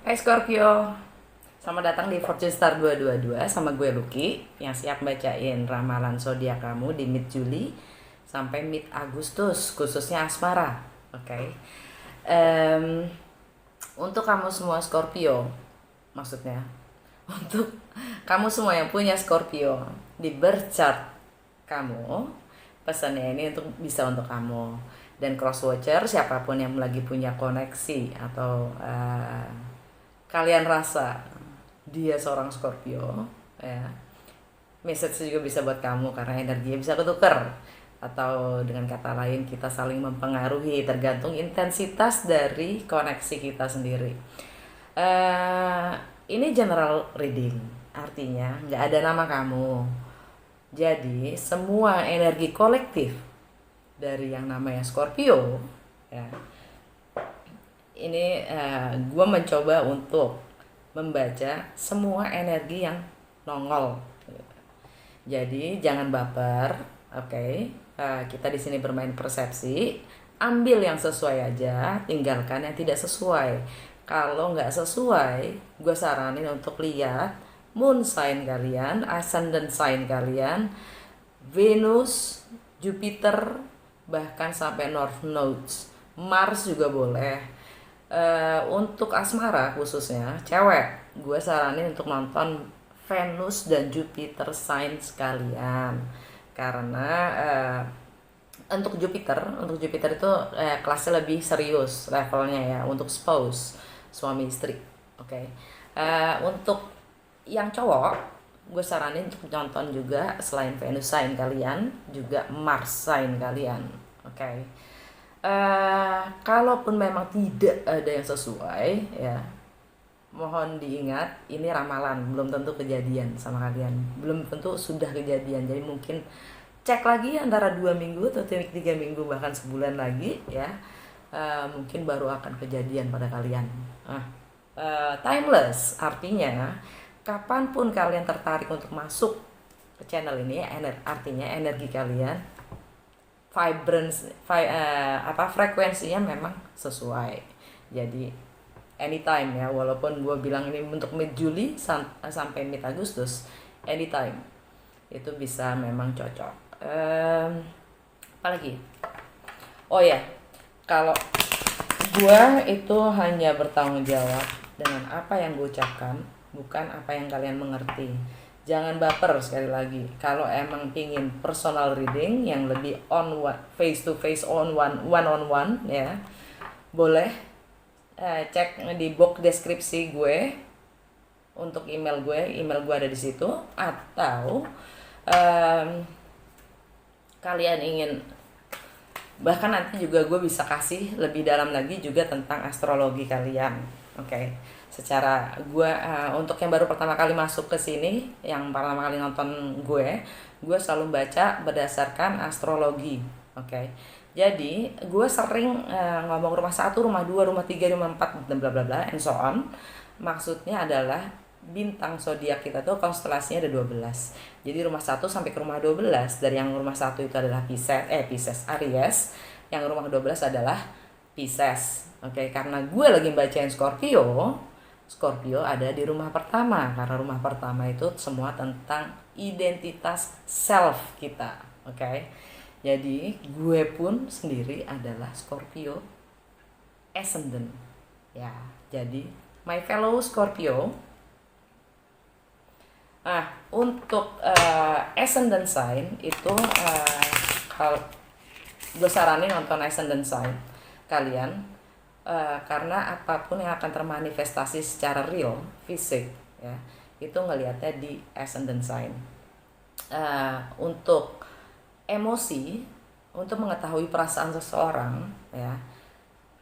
Hai Scorpio, selamat datang di Fortune Star 222 sama gue Lucky yang siap bacain ramalan zodiak kamu di mid Juli sampai mid Agustus, khususnya asmara. Oke. Em, untuk kamu semua Scorpio, maksudnya untuk kamu semua yang punya Scorpio di birth chart kamu, pesannya ini bisa untuk kamu. Dan cross watcher siapapun yang lagi punya koneksi atau kalian rasa dia seorang Scorpio, ya, message juga bisa buat kamu karena energinya bisa ketuker, atau dengan kata lain kita saling mempengaruhi tergantung intensitas dari koneksi kita sendiri. Eh, ini general reading, artinya nggak ada nama kamu. Jadi semua energi kolektif dari yang namanya Scorpio, ya, ini gue mencoba untuk membaca semua energi yang nongol. Jadi jangan baper, oke? Kita di sini bermain persepsi, ambil yang sesuai aja, tinggalkan yang tidak sesuai. Kalau nggak sesuai, gue saranin untuk lihat moon sign kalian, ascendant sign kalian, Venus, Jupiter, bahkan sampai North Nodes, Mars juga boleh. Untuk asmara khususnya cewek, gue saranin untuk nonton Venus dan Jupiter sign sekalian karena untuk Jupiter itu kelasnya lebih serius levelnya ya, untuk spouse, suami istri. Oke. Untuk yang cowok, gue saranin untuk nonton juga selain Venus sign kalian juga Mars sign kalian. Oke. Kalaupun memang tidak ada yang sesuai, ya mohon diingat ini ramalan, belum tentu kejadian sama kalian, belum tentu sudah kejadian. Jadi mungkin cek lagi antara 2 minggu atau 3 minggu bahkan sebulan lagi, ya, mungkin baru akan kejadian pada kalian. Timeless artinya kapanpun kalian tertarik untuk masuk ke channel ini, artinya energi kalian frekuensinya memang sesuai. Jadi anytime ya, walaupun gue bilang ini untuk mid Juli sampai mid Agustus, anytime itu bisa memang cocok. Apalagi? Oh ya, kalau gue itu hanya bertanggung jawab dengan apa yang gue ucapkan, bukan apa yang kalian mengerti. Jangan baper, sekali lagi. Kalau emang pingin personal reading yang lebih face to face, one on one, ya, boleh cek di box deskripsi gue untuk email gue ada di situ. Atau kalian ingin, bahkan nanti juga gue bisa kasih lebih dalam lagi juga tentang astrologi kalian. Oke. Secara gue untuk yang baru pertama kali masuk ke sini, yang pertama kali nonton gue selalu baca berdasarkan astrologi. Oke. Jadi gue sering ngomong rumah 1, rumah 2, rumah 3, rumah 4 dan bla bla bla and so on. Maksudnya adalah bintang zodiak kita tuh konstelasinya ada 12. Jadi rumah 1 sampai ke rumah 12, dari yang rumah 1 itu adalah Pisces Aries, yang rumah 12 adalah Pisces. Oke, karena gue lagi bacain Scorpio ada di rumah pertama, karena rumah pertama itu semua tentang identitas self kita. Oke. Jadi gue pun sendiri adalah Scorpio ascendant. Ya, jadi my fellow Scorpio, untuk ascendant sign itu kalau gue saranin nonton ascendant sign kalian. Karena apapun yang akan termanifestasi secara real, fisik, ya, itu ngelihatnya di ascendant sign. Untuk emosi, untuk mengetahui perasaan seseorang, ya,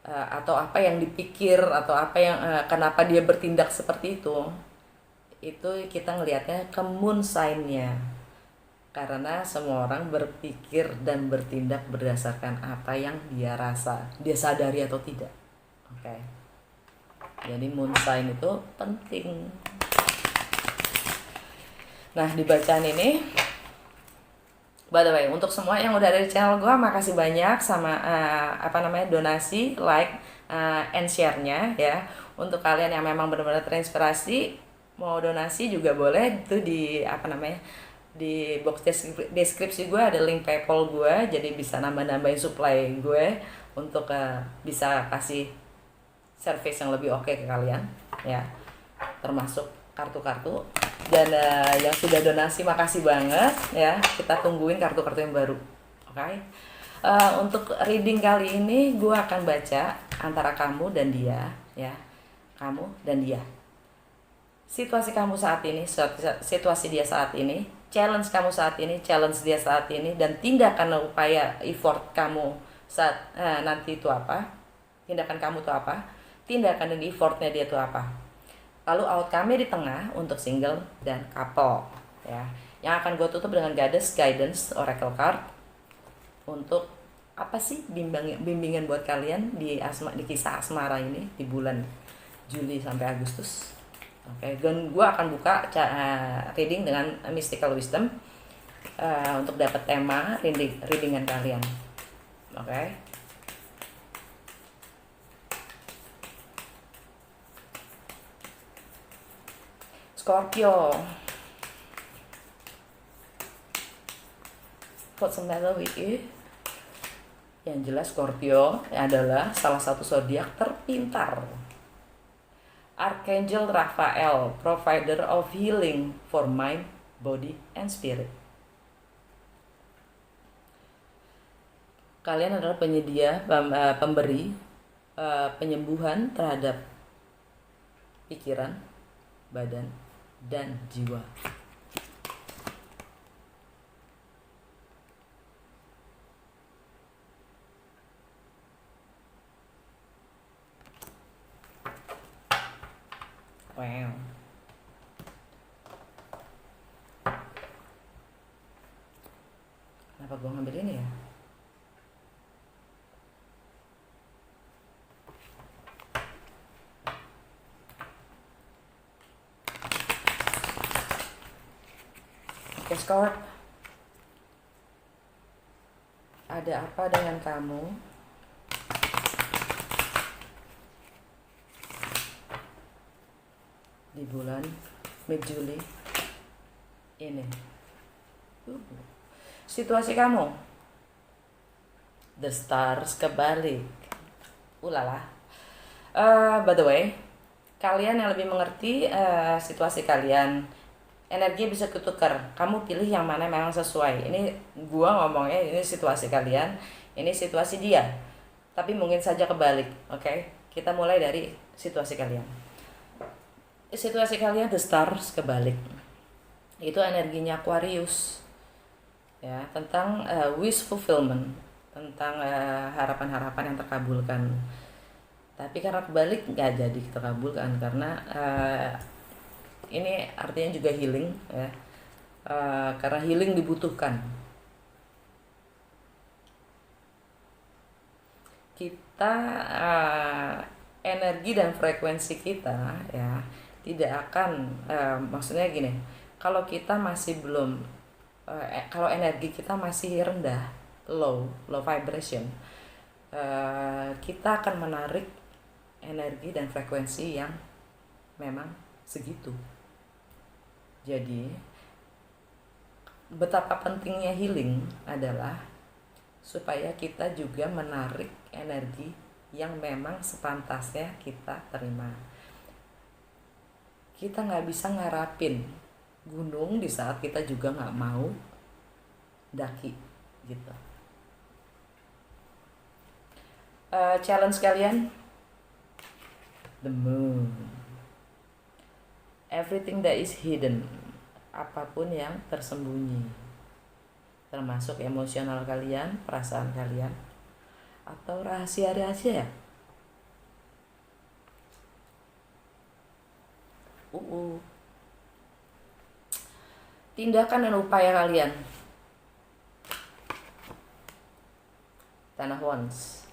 atau apa yang dipikir, atau apa yang kenapa dia bertindak seperti itu kita ngelihatnya ke moon sign-nya. Karena semua orang berpikir dan bertindak berdasarkan apa yang dia rasa, dia sadari atau tidak. Oke. Jadi moon sign itu penting. Nah, di bacaan ini By the way, untuk semua yang udah ada di channel gue, makasih banyak sama donasi, like, and share-nya ya. Untuk kalian yang memang benar-benar terinspirasi, mau donasi juga boleh. Itu di di box deskripsi gue ada link PayPal gue, jadi bisa nambah-nambahin supply gue untuk bisa kasih service yang lebih oke ke kalian ya, termasuk kartu-kartu. Dan yang sudah donasi makasih banget ya, kita tungguin kartu-kartu yang baru. Oke. Untuk reading kali ini gue akan baca antara kamu dan dia ya, kamu dan dia, situasi kamu saat ini, situasi dia saat ini, challenge kamu saat ini, challenge dia saat ini, dan tindakan upaya effort kamu saat nanti itu apa, tindakan kamu itu apa, tindakan dan effortnya dia itu apa. Lalu outcome-nya di tengah untuk single dan couple ya. Yang akan gue tutup dengan Goddess Guidance Oracle Card untuk apa sih bimbingan buat kalian di kisah asmara ini di bulan Juli sampai Agustus. Oke, dan gue akan buka reading dengan Mystical Wisdom untuk dapat tema readingan kalian. Oke. Scorpio. What's the matter with you? Yang jelas Scorpio adalah salah satu zodiak terpintar. Archangel Raphael, provider of healing for mind, body, and spirit. Kalian adalah penyedia, pemberi penyembuhan terhadap pikiran, badan, dan jiwa. Wow. Kenapa gue ngambil ini ya? Oke, Scorp. Ada apa dengan kamu? Di bulan mid-Juli ini. Situasi kamu. The stars kebalik. Ulala. By the way, kalian yang lebih mengerti situasi kalian, energi bisa ketukar. Kamu pilih yang mana memang sesuai. Ini gua ngomongnya ini situasi kalian, ini situasi dia. Tapi mungkin saja kebalik. Oke? Kita mulai dari situasi kalian. Situasi kalian the stars kebalik. Itu energinya Aquarius. Ya, tentang wish fulfillment, tentang harapan-harapan yang terkabulkan. Tapi karena kebalik nggak jadi terkabulkan karena ini artinya juga healing ya. Karena healing dibutuhkan. Kita energi dan frekuensi kita ya tidak akan maksudnya gini, kalau kita masih belum kalau energi kita masih rendah, low vibration, kita akan menarik energi dan frekuensi yang memang segitu. Jadi betapa pentingnya healing adalah supaya kita juga menarik energi yang memang sepantasnya kita terima. Kita nggak bisa ngarapin gunung di saat kita juga nggak mau daki gitu. Challenge kalian, the moon, everything that is hidden, apapun yang tersembunyi, termasuk emosional kalian, perasaan kalian, atau rahasia-rahasia. Tindakan dan upaya kalian. Ten of Wands.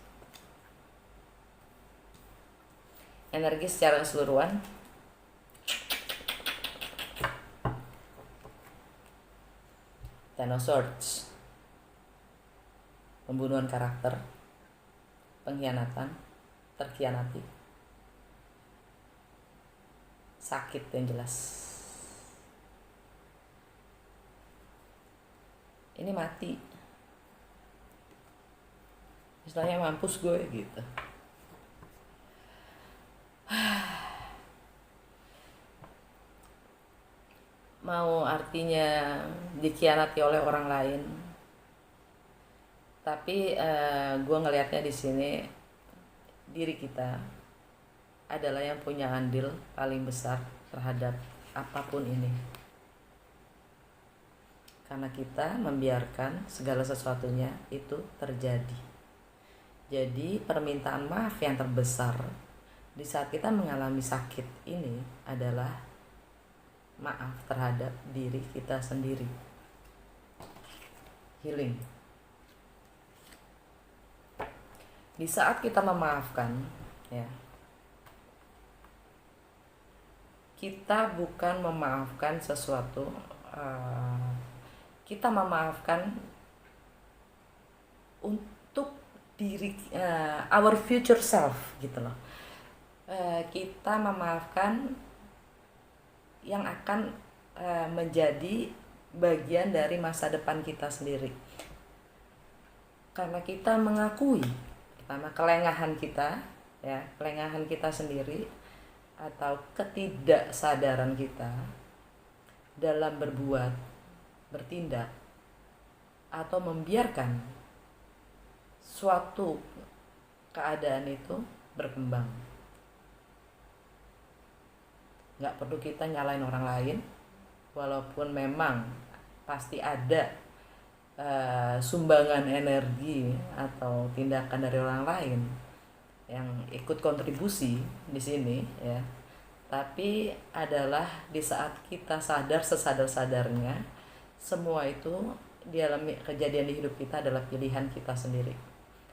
Energi secara keseluruhan. Ten of Swords. pembunuhan karakter, pengkhianatan, terkhianati, sakit yang jelas. Ini mati, istilahnya mampus gue gitu. Mau artinya dikhianati oleh orang lain, tapi gue ngelihatnya di sini diri kita adalah yang punya andil paling besar terhadap apapun ini, karena kita membiarkan segala sesuatunya itu terjadi. Jadi permintaan maaf yang terbesar di saat kita mengalami sakit ini adalah maaf terhadap diri kita sendiri. Healing. Di saat kita memaafkan, ya, kita bukan memaafkan sesuatu, kita memaafkan untuk diri, our future self gitu loh. Kita memaafkan yang akan menjadi bagian dari masa depan kita sendiri, karena kita mengakui pertama kelengahan kita, ya, kelengahan kita sendiri atau ketidaksadaran kita dalam berbuat, bertindak, atau membiarkan suatu keadaan itu berkembang. Nggak perlu kita nyalain orang lain, walaupun memang pasti ada sumbangan energi atau tindakan dari orang lain yang ikut kontribusi di sini, ya. Tapi adalah di saat kita sadar sesadar-sadarnya, semua itu di dalam kejadian di hidup kita adalah pilihan kita sendiri,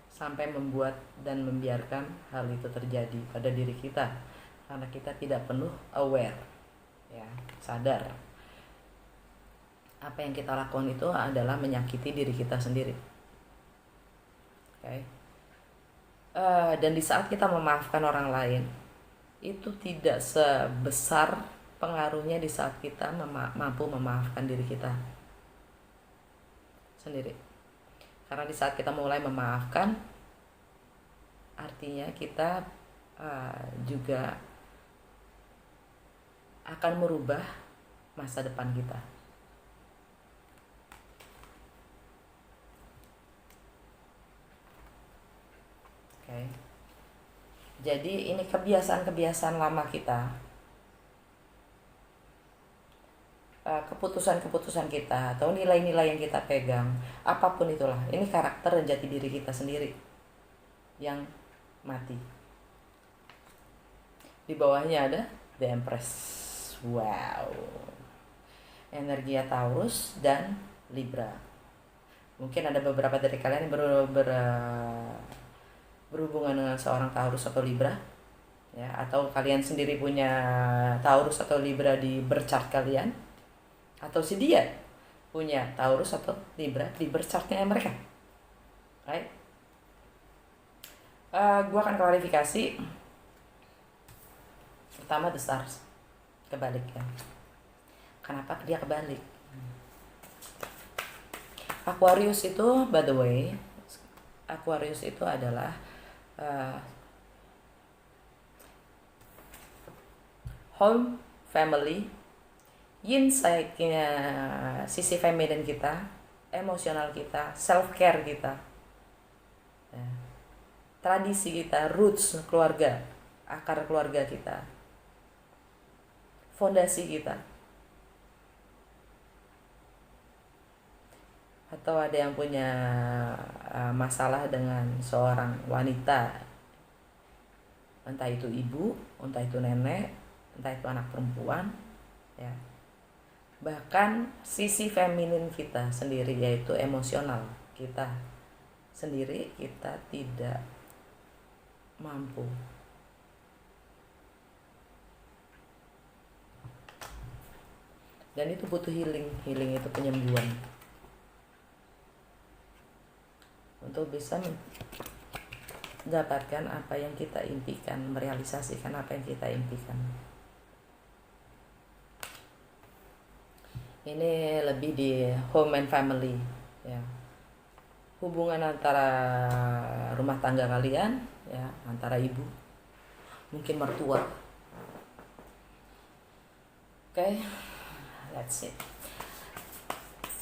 sampai membuat dan membiarkan hal itu terjadi pada diri kita, karena kita tidak penuh aware, ya, sadar apa yang kita lakukan itu adalah menyakiti diri kita sendiri. Okay? Dan di saat kita memaafkan orang lain, itu tidak sebesar pengaruhnya di saat kita mampu memaafkan diri kita sendiri. Karena di saat kita mulai memaafkan, artinya kita juga akan merubah masa depan kita. Okay. Jadi ini kebiasaan-kebiasaan lama kita, keputusan-keputusan kita, atau nilai-nilai yang kita pegang, apapun itulah, ini karakter dan jati diri kita sendiri yang mati. Di bawahnya ada The Empress. Wow. Energia Taurus dan Libra. Mungkin ada beberapa dari kalian yang berhubungan dengan seorang Taurus atau Libra, ya, atau kalian sendiri punya Taurus atau Libra di birth chart kalian, atau si dia punya Taurus atau Libra di birth chartnya mereka. Right? Gua akan klarifikasi. Pertama, The Stars kebalik, ya. Kenapa dia kebalik? Aquarius itu, by the way, Aquarius itu adalah home, family, yin side-nya, sisi feminin kita, emosional kita, self care kita, ya, tradisi kita, roots keluarga, akar keluarga kita, fondasi kita. Atau ada yang punya masalah dengan seorang wanita, entah itu ibu, entah itu nenek, entah itu anak perempuan, ya. Bahkan sisi feminin kita sendiri, yaitu emosional kita sendiri, kita tidak mampu. Dan itu butuh healing. Healing itu penyembuhan. untuk bisa mendapatkan apa yang kita impikan, merealisasikan apa yang kita impikan. Ini lebih di home and family, ya. Hubungan antara rumah tangga kalian, ya, antara ibu, mungkin mertua. Okay, let's see.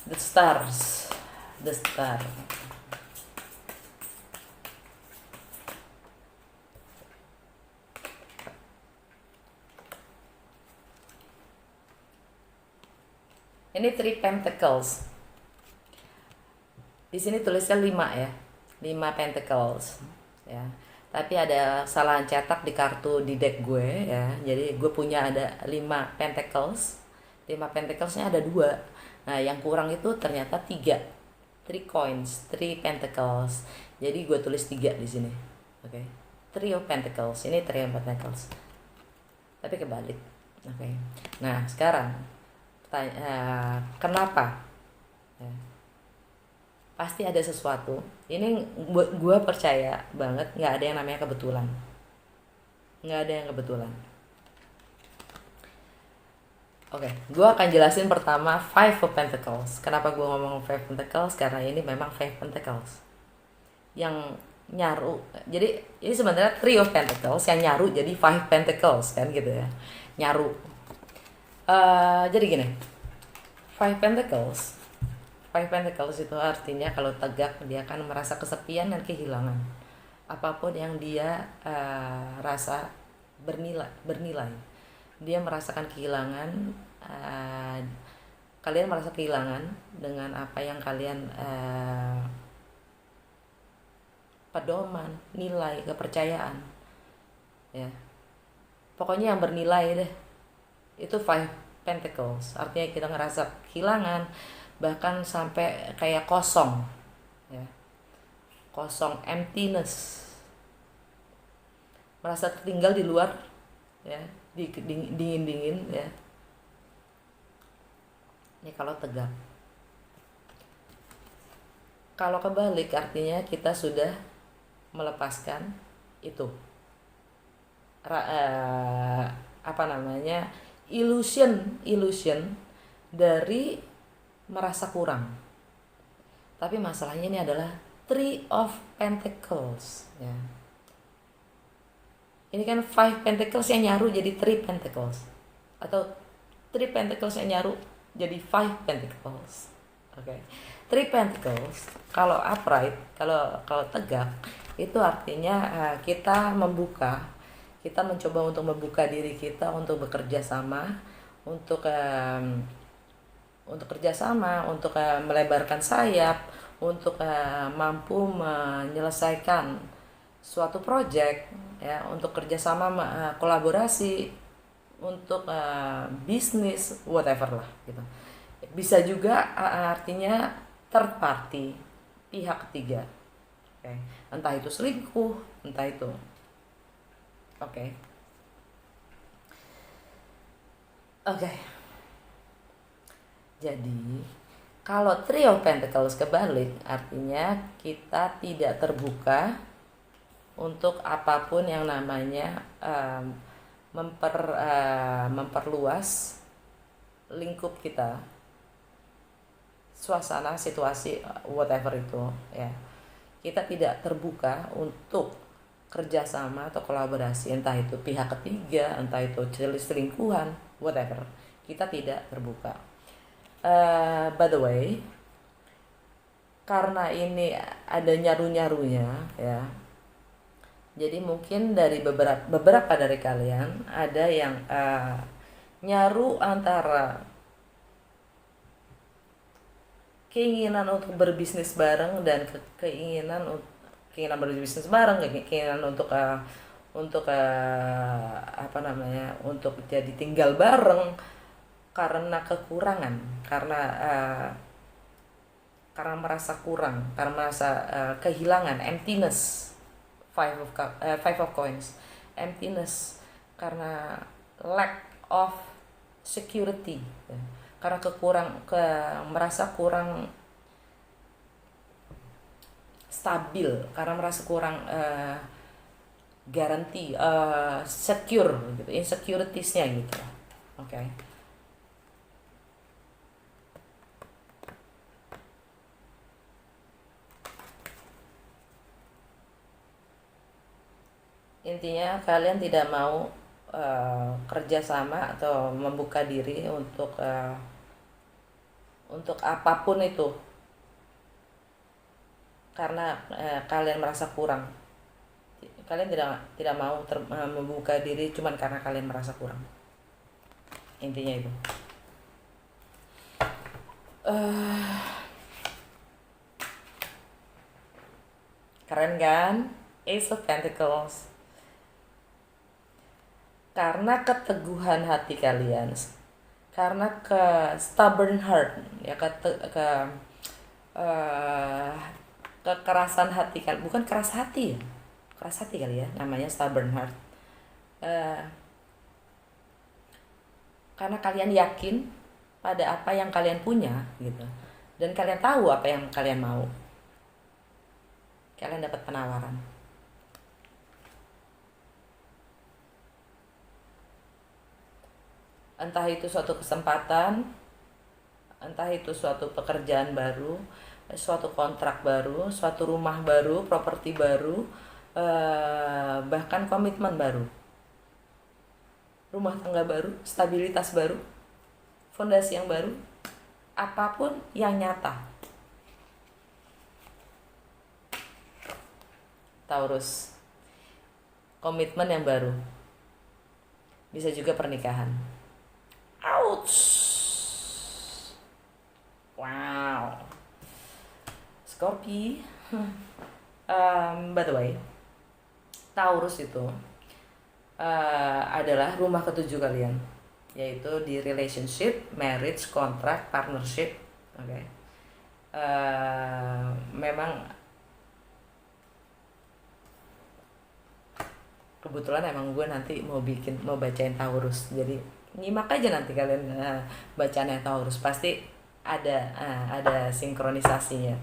The stars, the star. Ini three pentacles. Di sini tulisnya 5 ya. 5 pentacles ya. Tapi ada kesalahan cetak di kartu di deck gue ya. Jadi gue punya ada 5 pentacles. 5 pentaclesnya ada 2. Nah, yang kurang itu ternyata 3. 3 coins, 3 pentacles. Jadi gue tulis 3 di sini. Oke. 3 of pentacles. Ini 3 of pentacles. Tapi kebalik. Oke. Nah, sekarang kenapa? Ya. Pasti ada sesuatu. Ini gue percaya banget nggak ada yang namanya kebetulan. Nggak ada yang kebetulan. Oke, gue akan jelasin pertama Five of Pentacles. Kenapa gue ngomong Five Pentacles? Karena ini memang Five Pentacles yang nyaru. Jadi ini sebenarnya Three of Pentacles yang nyaru jadi Five Pentacles kan gitu ya. Nyaru. Jadi gini, Five Pentacles itu artinya kalau tegak dia akan merasa kesepian dan kehilangan apapun yang dia rasa bernilai. Dia merasakan kehilangan, kalian merasa kehilangan dengan apa yang kalian pedoman, nilai, kepercayaan, ya. Pokoknya yang bernilai deh. Itu Five Pentacles, artinya kita ngerasa kehilangan, bahkan sampai kayak kosong, ya, kosong, emptiness, merasa tertinggal di luar, ya, dingin ya. Ini kalau tegak. Kalau kebalik artinya kita sudah melepaskan itu illusion dari merasa kurang. Tapi masalahnya ini adalah Three of Pentacles ya. Ini kan Five Pentacles yang nyaru jadi Three Pentacles, atau Three Pentacles yang nyaru jadi Five Pentacles. Oke. Three Pentacles kalau upright, kalau tegak, itu artinya kita mencoba untuk membuka diri kita untuk bekerja sama, untuk kerjasama, untuk melebarkan sayap, untuk mampu menyelesaikan suatu project, ya, untuk kerjasama, kolaborasi, untuk bisnis, whatever lah gitu. Bisa juga artinya third party, pihak ketiga, okay. Entah itu selingkuh, entah itu, oke. Jadi kalau Three of Pentacles kebalik artinya kita tidak terbuka untuk apapun yang namanya memperluas lingkup kita, suasana, situasi, whatever itu ya. Kita tidak terbuka untuk kerjasama atau kolaborasi, entah itu pihak ketiga, entah itu selingkuhan, whatever. Kita tidak terbuka. By the way, karena ini ada nyaru-nyarunya ya, jadi mungkin dari beberapa dari kalian ada yang nyaru antara keinginan untuk berbisnis bareng dan keinginan berbisnis bareng, keinginan untuk untuk jadi tinggal bareng karena kekurangan, karena merasa kurang, karena merasa kehilangan, emptiness. Five of Coins, emptiness, karena lack of security, karena merasa kurang stabil karena merasa kurang garansi, secure gitu, insecuritiesnya gitu. Oke. Okay. Intinya kalian tidak mau kerjasama atau membuka diri untuk apapun itu karena kalian merasa kurang. Kalian tidak mau membuka diri cuman karena kalian merasa kurang. Intinya itu. Keren kan? Ace of Pentacles. Karena keteguhan hati kalian, karena stubborn heart, ya kekerasan hati kalian, bukan keras hati ya, keras hati kali ya, namanya stubborn heart. Karena kalian yakin pada apa yang kalian punya gitu, dan kalian tahu apa yang kalian mau. Kalian dapat penawaran. Entah itu suatu kesempatan, entah itu suatu pekerjaan baru, suatu kontrak baru, suatu rumah baru, properti baru, bahkan komitmen baru, rumah tangga baru, stabilitas baru, fondasi yang baru, apapun yang nyata. Taurus, komitmen yang baru, bisa juga pernikahan. Ouch. Wow. Scorpio. By the way, Taurus itu adalah rumah ketujuh kalian, yaitu di relationship, marriage, contract, partnership. Oke. Okay. Memang kebetulan emang gue nanti mau bacain Taurus, jadi nyimak aja nanti kalian bacaannya Taurus, pasti ada sinkronisasinya.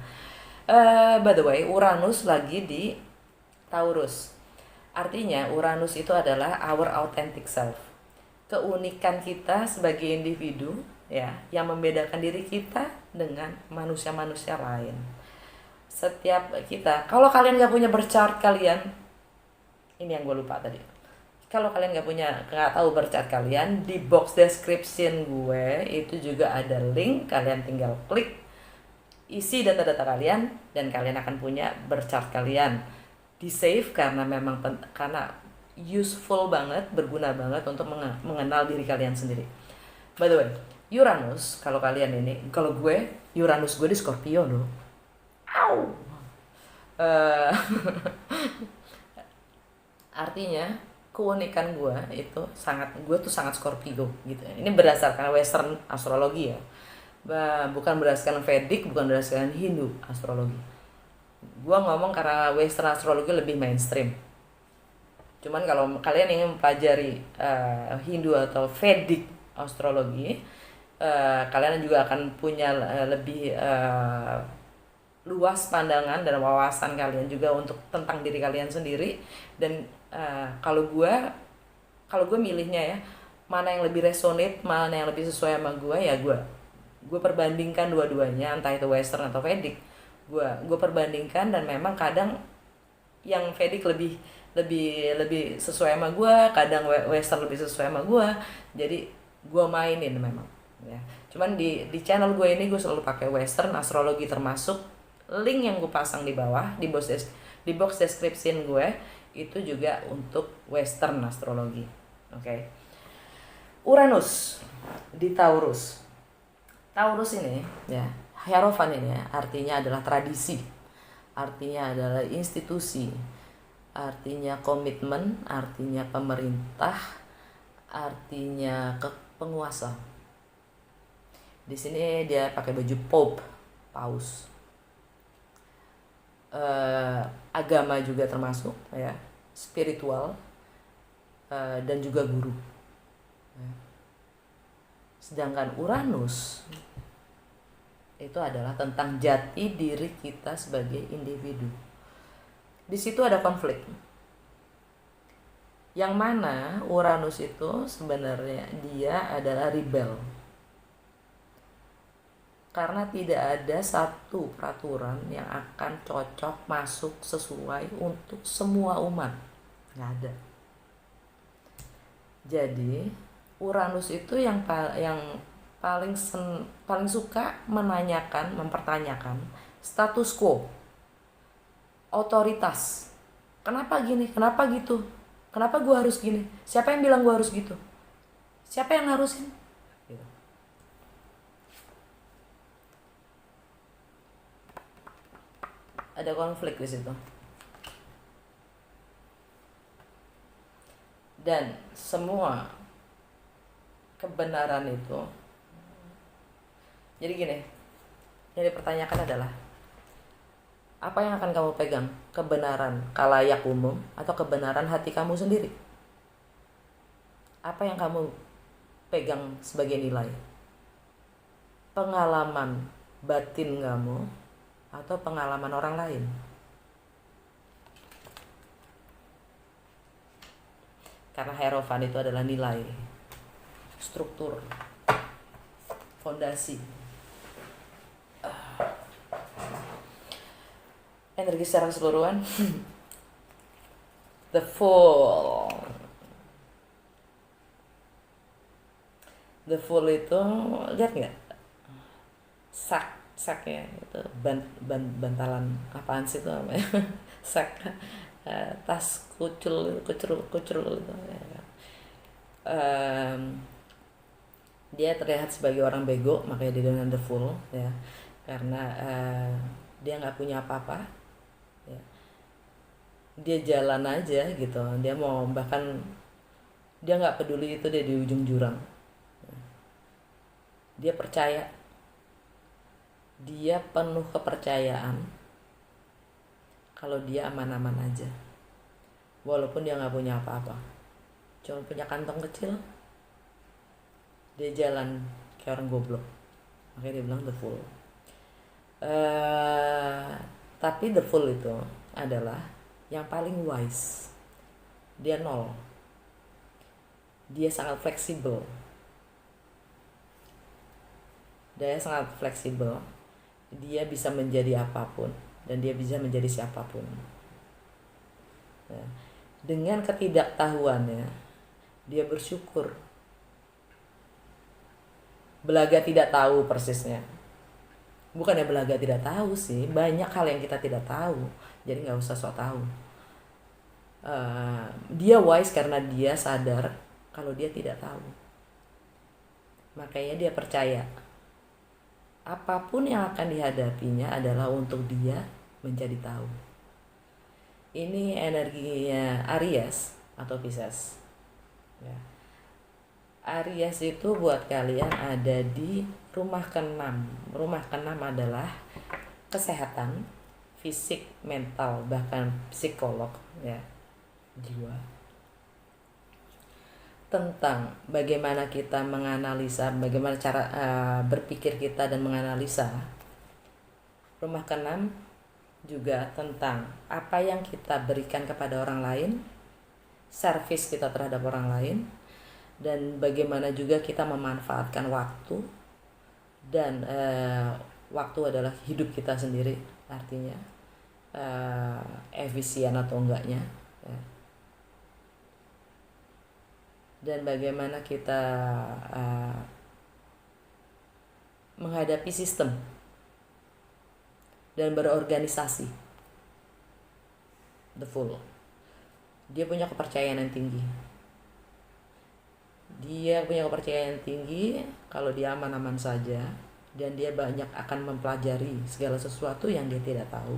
By the way, Uranus lagi di Taurus, artinya Uranus itu adalah our authentic self, keunikan kita sebagai individu ya, yang membedakan diri kita dengan manusia-manusia lain. Setiap kita, kalau kalian gak punya berchart kalian, ini yang gue lupa tadi, kalau kalian nggak tahu berchart kalian, di box description gue itu juga ada link, kalian tinggal klik, isi data-data kalian, dan kalian akan punya berchart kalian. Di save karena memang karena useful banget, berguna banget untuk mengenal diri kalian sendiri. By the way, Uranus, kalau kalian ini, kalau gue, Uranus gue di Scorpio loh. Au. Artinya keunikan gue tuh sangat Scorpio gitu. Ini berdasarkan Western astrologi ya, bukan berdasarkan Vedic, bukan berdasarkan Hindu astrologi. Gue ngomong karena Western astrologi lebih mainstream. Cuman kalau kalian ingin mempelajari Hindu atau Vedic astrologi, kalian juga akan punya lebih luas pandangan dan wawasan kalian juga untuk tentang diri kalian sendiri. Dan kalau gue milihnya ya, mana yang lebih resonate, mana yang lebih sesuai sama gue, ya gue perbandingkan dua-duanya, entah itu Western atau Vedic. Gue perbandingkan, dan memang kadang yang Vedic lebih sesuai sama gue, kadang Western lebih sesuai sama gue, jadi gue mainin memang ya. Cuman di channel gue ini gue selalu pakai Western astrologi, termasuk link yang gue pasang di bawah di box description gue itu juga untuk Western astrologi. Oke. Okay. Uranus di Taurus. Taurus ini ya, Hierophant ini ya, artinya adalah tradisi, artinya adalah institusi, artinya komitmen, artinya pemerintah, artinya penguasa. Di sini dia pakai baju Pope, Paus. Agama juga termasuk ya, spiritual, dan juga guru. Sedangkan Uranus itu adalah tentang jati diri kita sebagai individu. Di situ ada konflik. Yang mana Uranus itu sebenarnya dia adalah rebel. Karena tidak ada satu peraturan yang akan cocok masuk sesuai untuk semua umat. Nggak ada. Jadi Uranus itu yang paling suka menanyakan, mempertanyakan status quo, otoritas. Kenapa gini? Kenapa gitu? Kenapa gue harus gini? Siapa yang bilang gue harus gitu? Siapa yang harusin? Gitu. Ada konflik di situ. Dan semua kebenaran itu, jadi gini, yang dipertanyakan adalah apa yang akan kamu pegang? Kebenaran khalayak umum atau kebenaran hati kamu sendiri? Apa yang kamu pegang sebagai nilai? Pengalaman batin kamu atau pengalaman orang lain? Karena Hierophant itu adalah nilai, struktur, fondasi. Energi secara keseluruhan. The Fool. The Fool itu, lihat nggak? Sak ya, itu bantalan apaan sih itu namanya? Sak, tas kucul itu ya. Dia terlihat sebagai orang bego, makanya dia dengan The Fool ya, karena dia nggak punya apa-apa ya. Dia jalan aja gitu, dia mau, bahkan dia nggak peduli itu dia di ujung jurang. Dia percaya, dia penuh kepercayaan kalau dia aman-aman aja, walaupun dia nggak punya apa-apa, cuma punya kantong kecil. Dia jalan kayak orang goblok, makanya dia bilang The Fool. Tapi The Fool itu adalah yang paling wise. Dia nol. Dia sangat fleksibel. Dia bisa menjadi apapun dan dia bisa menjadi siapapun. Nah, dengan ketidaktahuannya, dia bersyukur. Belaga tidak tahu persisnya. Bukannya belaga tidak tahu sih, banyak hal yang kita tidak tahu. Jadi nggak usah sok tahu. Dia wise karena dia sadar kalau dia tidak tahu. Makanya dia percaya apapun yang akan dihadapinya adalah untuk dia menjadi tahu. Ini energinya Aries atau Pisces. Ya. Aries itu buat kalian ada di rumah ke-6. Rumah ke-6 adalah kesehatan, fisik, mental, bahkan psikolog ya, jiwa. Tentang bagaimana kita menganalisa, bagaimana cara berpikir kita dan menganalisa. Rumah ke-6 juga tentang apa yang kita berikan kepada orang lain, servis kita terhadap orang lain, dan bagaimana juga kita memanfaatkan waktu. Dan waktu adalah hidup kita sendiri, artinya efisien atau enggaknya ya. Dan bagaimana kita menghadapi sistem dan berorganisasi. The Fool. Dia punya kepercayaan yang tinggi. Kalau dia aman-aman saja, dan dia banyak akan mempelajari segala sesuatu yang dia tidak tahu.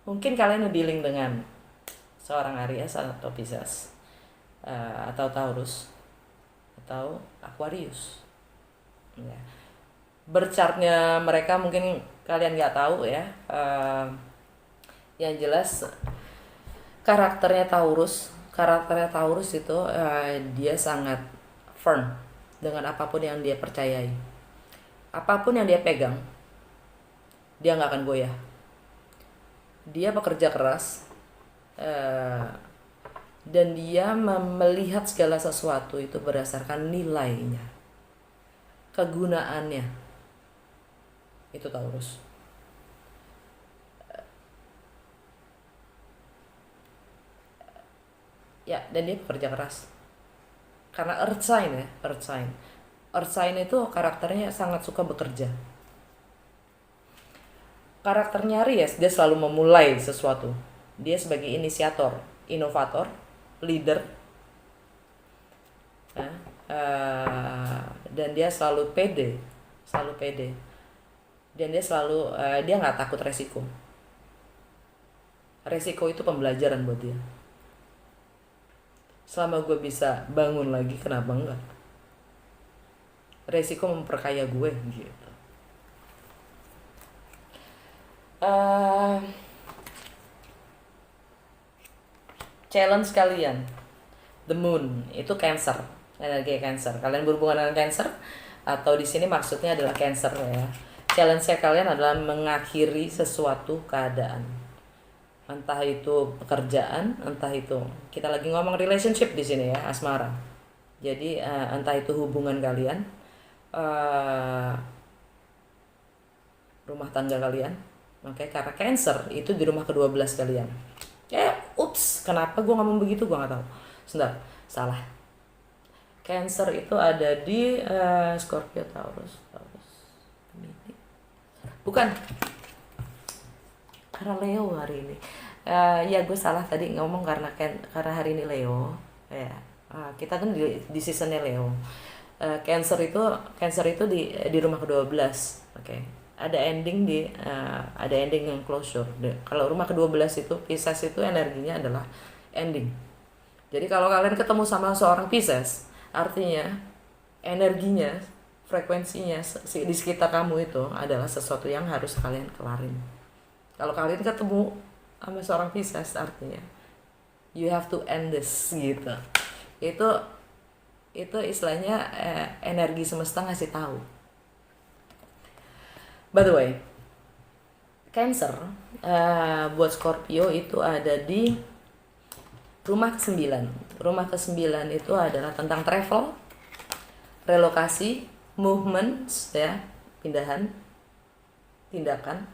Mungkin kalian dealing dengan seorang Aries atau Pisces, atau Taurus atau Aquarius ya. Berchartnya mereka mungkin kalian nggak tahu ya. Yang jelas karakternya Taurus karakternya Taurus itu dia sangat firm dengan apapun yang dia percayai. Apapun yang dia pegang, dia nggak akan goyah. Dia bekerja keras, dan dia melihat segala sesuatu itu berdasarkan nilainya, kegunaannya. Itu Taurus. Ya, dan dia bekerja keras. Karena earth sign ya, earth sign. Earth sign itu karakternya sangat suka bekerja. Karakternya Aries, dia selalu memulai sesuatu. Dia sebagai inisiator, inovator, leader. Dan dia selalu pede, dan dia selalu dia nggak takut resiko. Resiko itu pembelajaran buat dia. Selama gue bisa bangun lagi, kenapa enggak? Resiko memperkaya gue gitu. Challenge kalian, the moon itu Cancer, energi Cancer. Kalian berhubungan dengan Cancer, atau di sini maksudnya adalah Cancer ya. Challenge kalian adalah mengakhiri sesuatu keadaan, entah itu pekerjaan, entah itu kita lagi ngomong relationship di sini ya, asmara. Jadi entah itu hubungan kalian, rumah tangga kalian. Oke, karena Cancer itu di rumah ke-12 kalian. Kenapa gue ngomong begitu, gue nggak tahu. Sebentar, salah. Cancer itu ada di Scorpio, Taurus, bukan, karena Leo hari ini. Ya gue salah tadi ngomong karena hari ini Leo. Ya, kita kan di seasonnya Leo. Cancer itu di rumah ke-12. Oke. Ada ending yang closure. Kalau rumah ke-12 itu Pisces, itu energinya adalah ending. Jadi kalau kalian ketemu sama seorang Pisces, artinya energinya, frekuensinya di sekitar kamu itu adalah sesuatu yang harus kalian kelarin. Kalau kalian ketemu sama seorang Pisces, artinya you have to end this gitu. Itu istilahnya energi semesta ngasih tahu. By the way, Cancer buat Scorpio itu ada di rumah ke-9. Rumah ke-9 itu adalah tentang travel, relokasi, movements ya, pindahan, tindakan,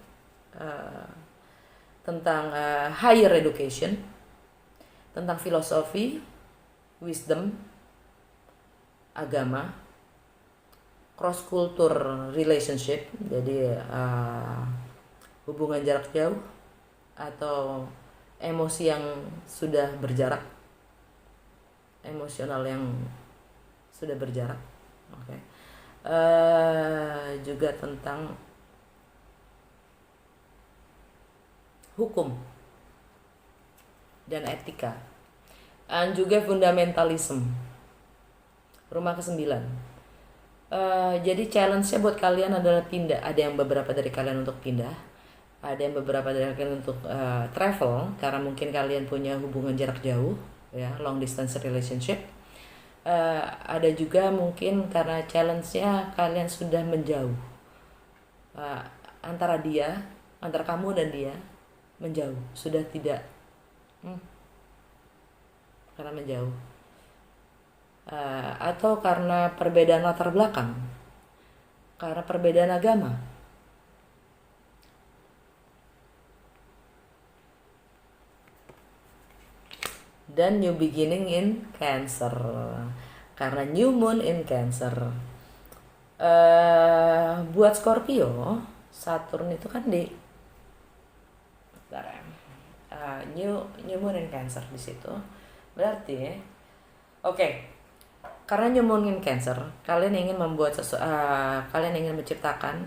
tentang higher education, tentang filosofi, wisdom, agama, cross culture relationship, jadi hubungan jarak jauh atau emosi yang sudah berjarak, emosional yang sudah berjarak. Oke. Juga tentang hukum dan etika, dan juga fundamentalism. Rumah ke-9. Jadi challenge-nya buat kalian adalah pindah. Ada yang beberapa dari kalian untuk pindah, ada yang beberapa dari kalian untuk travel, karena mungkin kalian punya hubungan jarak jauh ya, long distance relationship. Ada juga mungkin karena challenge-nya kalian sudah menjauh, antara kamu dan dia menjauh, sudah tidak karena menjauh, atau karena perbedaan latar belakang, karena perbedaan agama. Dan new beginning in Cancer, karena new moon in Cancer. Buat Scorpio, Saturn itu kan di new moon in Cancer di situ. Berarti karena new moon in Cancer, kalian ingin membuat kalian ingin menciptakan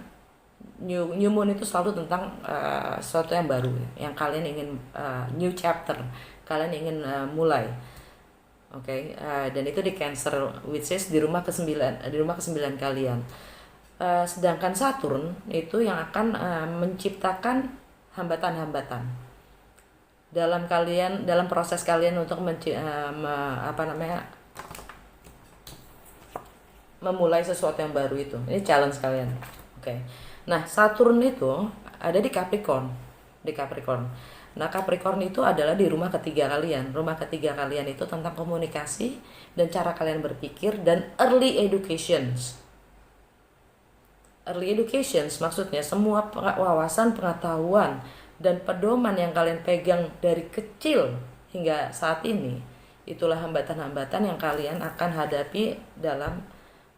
new moon itu selalu tentang sesuatu yang baru, yang kalian ingin new chapter, kalian ingin mulai. Dan itu di Cancer, which is di rumah ke-9 kalian. Sedangkan Saturn itu yang akan menciptakan hambatan-hambatan. dalam proses kalian untuk memulai sesuatu yang baru itu. Ini challenge kalian. Oke. Nah, Saturn itu ada di Capricorn. Nah, Capricorn itu adalah di rumah ketiga kalian. Rumah ketiga kalian itu tentang komunikasi dan cara kalian berpikir dan early educations. Early educations maksudnya semua wawasan, pengetahuan, dan pedoman yang kalian pegang dari kecil hingga saat ini, itulah hambatan-hambatan yang kalian akan hadapi dalam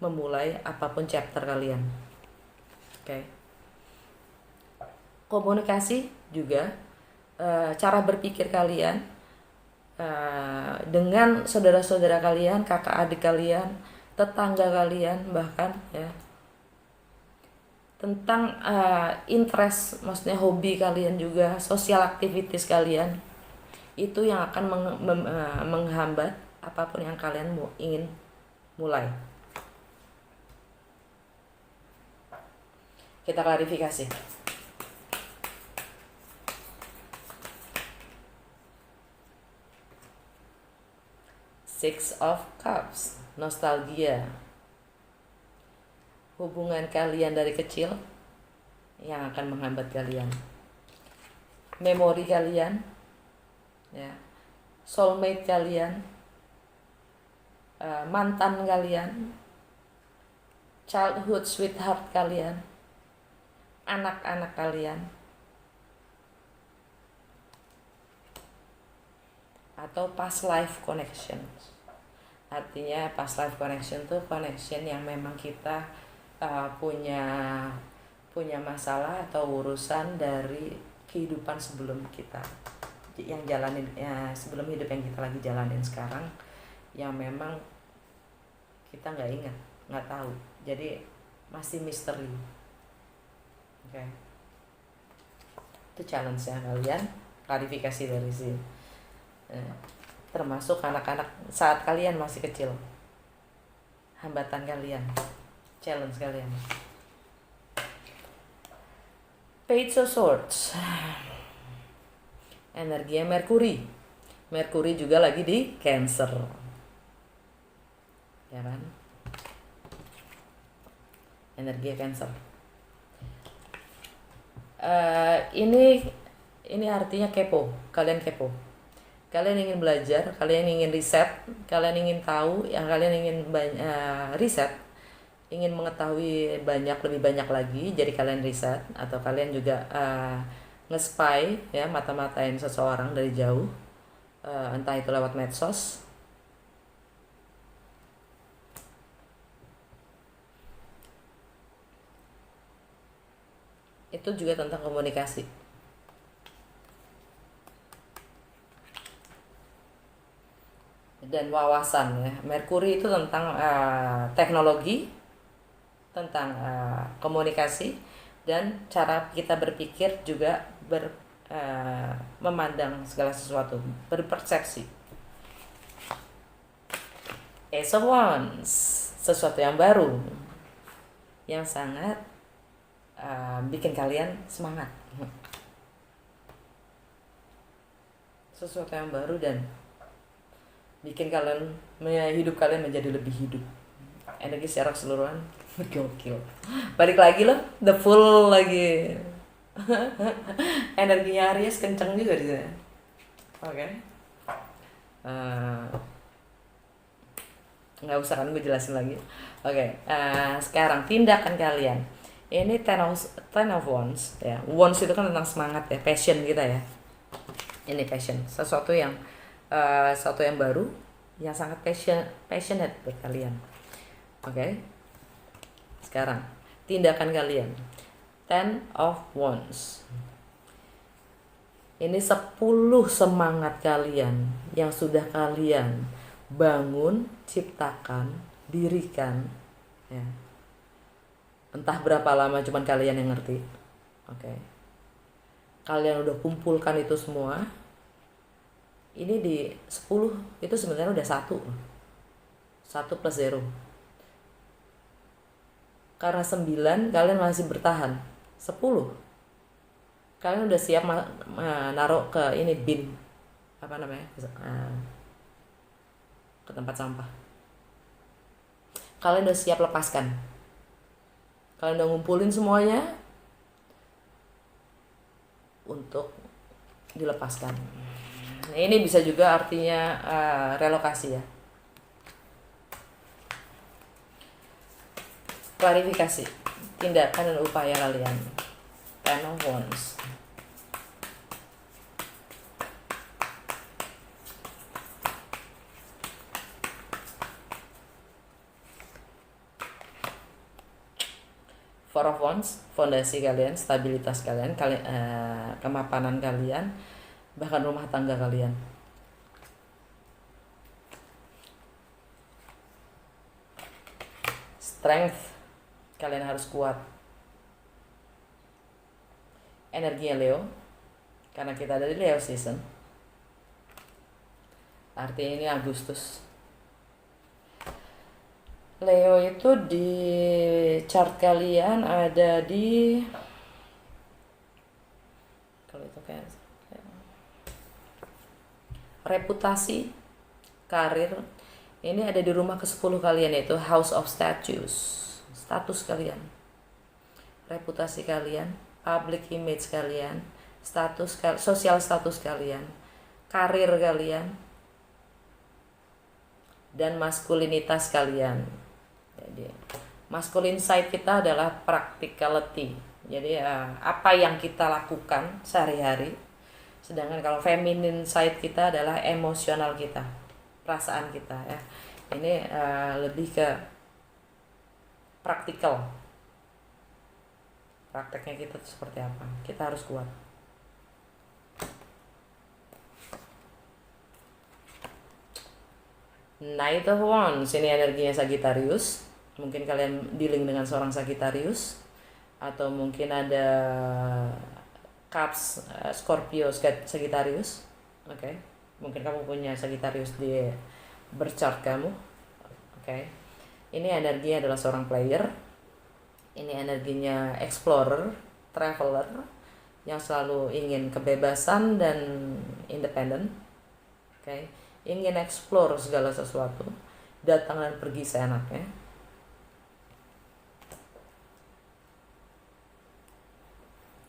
memulai apapun chapter kalian. Oke. Komunikasi juga, cara berpikir kalian dengan saudara-saudara kalian, kakak adik kalian, tetangga kalian, bahkan ya, tentang interest, maksudnya hobi kalian juga, social activities kalian, itu yang akan menghambat apapun yang kalian ingin mulai. Kita klarifikasi. Six of Cups, nostalgia. Hubungan kalian dari kecil yang akan menghambat kalian. Memori kalian, ya, soulmate kalian, mantan kalian, childhood sweetheart kalian, anak-anak kalian, atau past life connections. Artinya past life connection tuh connection yang memang kita punya masalah atau urusan dari kehidupan sebelum kita yang jalanin, sebelum hidup yang kita lagi jalanin sekarang, yang memang kita nggak tahu, jadi masih misteri. Oke. Itu challenge ya kalian, klarifikasi dari sini. Termasuk anak-anak saat kalian masih kecil, hambatan kalian, challenge kalian. Page of Swords, energinya Merkuri juga lagi di Cancer, ya kan, energi Cancer. Ini artinya kepo, kalian kepo. Kalian ingin belajar, kalian ingin riset, kalian ingin tahu, yang kalian ingin riset, ingin mengetahui lebih banyak lagi. Jadi kalian riset, atau kalian juga nge-spy, ya, mata-matain seseorang dari jauh, entah itu lewat medsos. Itu juga tentang komunikasi. Dan wawasan, ya. Merkuri itu tentang teknologi, tentang komunikasi, dan cara kita berpikir juga memandang segala sesuatu, berpersepsi. Ace of Wands, sesuatu yang baru yang sangat bikin kalian semangat. Sesuatu yang baru dan bikin hidup kalian menjadi lebih hidup. Energi secara keseluruhan gokil. Balik lagi loh, the full lagi. Energinya Aries kenceng juga di sana. Oke. Nggak usah kan gue jelasin lagi. Oke. Sekarang tindakan kalian. Ini Ten of Wands, ya. Wands itu kan tentang semangat, ya, passion kita, ya. Ini passion, sesuatu yang baru, yang sangat passionate buat kalian. Oke. Sekarang tindakan kalian, Ten of Wands. Ini 10 semangat kalian yang sudah kalian bangun, ciptakan, dirikan, ya. Entah berapa lama, cuman kalian yang ngerti. Oke. Kalian udah kumpulkan itu semua. Ini di 10 itu sebenarnya udah 1 plus 0. Karena 9 kalian masih bertahan. 10 kalian udah siap naruh ke ini bin, apa namanya, ke tempat sampah. Kalian udah siap lepaskan, kalian udah ngumpulin semuanya untuk dilepaskan. Nah, ini bisa juga artinya relokasi ya. Klarifikasi tindakan dan upaya kalian. Ten of Wands. Four of Wands, fondasi kalian, stabilitas kalian, kemapanan kalian, bahkan rumah tangga kalian. Strength, kalian harus kuat. Energinya Leo, karena kita ada di Leo season. Artinya ini Agustus. Leo itu di chart kalian ada di, kalau itu kayak reputasi, karir, ini ada di rumah ke-10 kalian, yaitu House of status kalian, reputasi kalian, public image kalian, sosial status kalian, karir kalian, dan maskulinitas kalian. Jadi masculine side kita adalah practicality, jadi apa yang kita lakukan sehari-hari. Sedangkan kalau feminine side kita adalah emosional kita, perasaan kita ya. Ini lebih ke praktikal, prakteknya kita tuh seperti apa. Kita harus kuat. Knight of Wands, ini energinya Sagittarius. Mungkin kalian dealing dengan seorang Sagittarius, atau mungkin ada Cups, Scorpio, Sagittarius. Oke. Mungkin kamu punya Sagittarius di birth kamu. Oke. Ini energinya adalah seorang player. Ini energinya explorer, traveler, yang selalu ingin kebebasan dan independen. Oke. Ingin explore segala sesuatu, datang dan pergi seenaknya.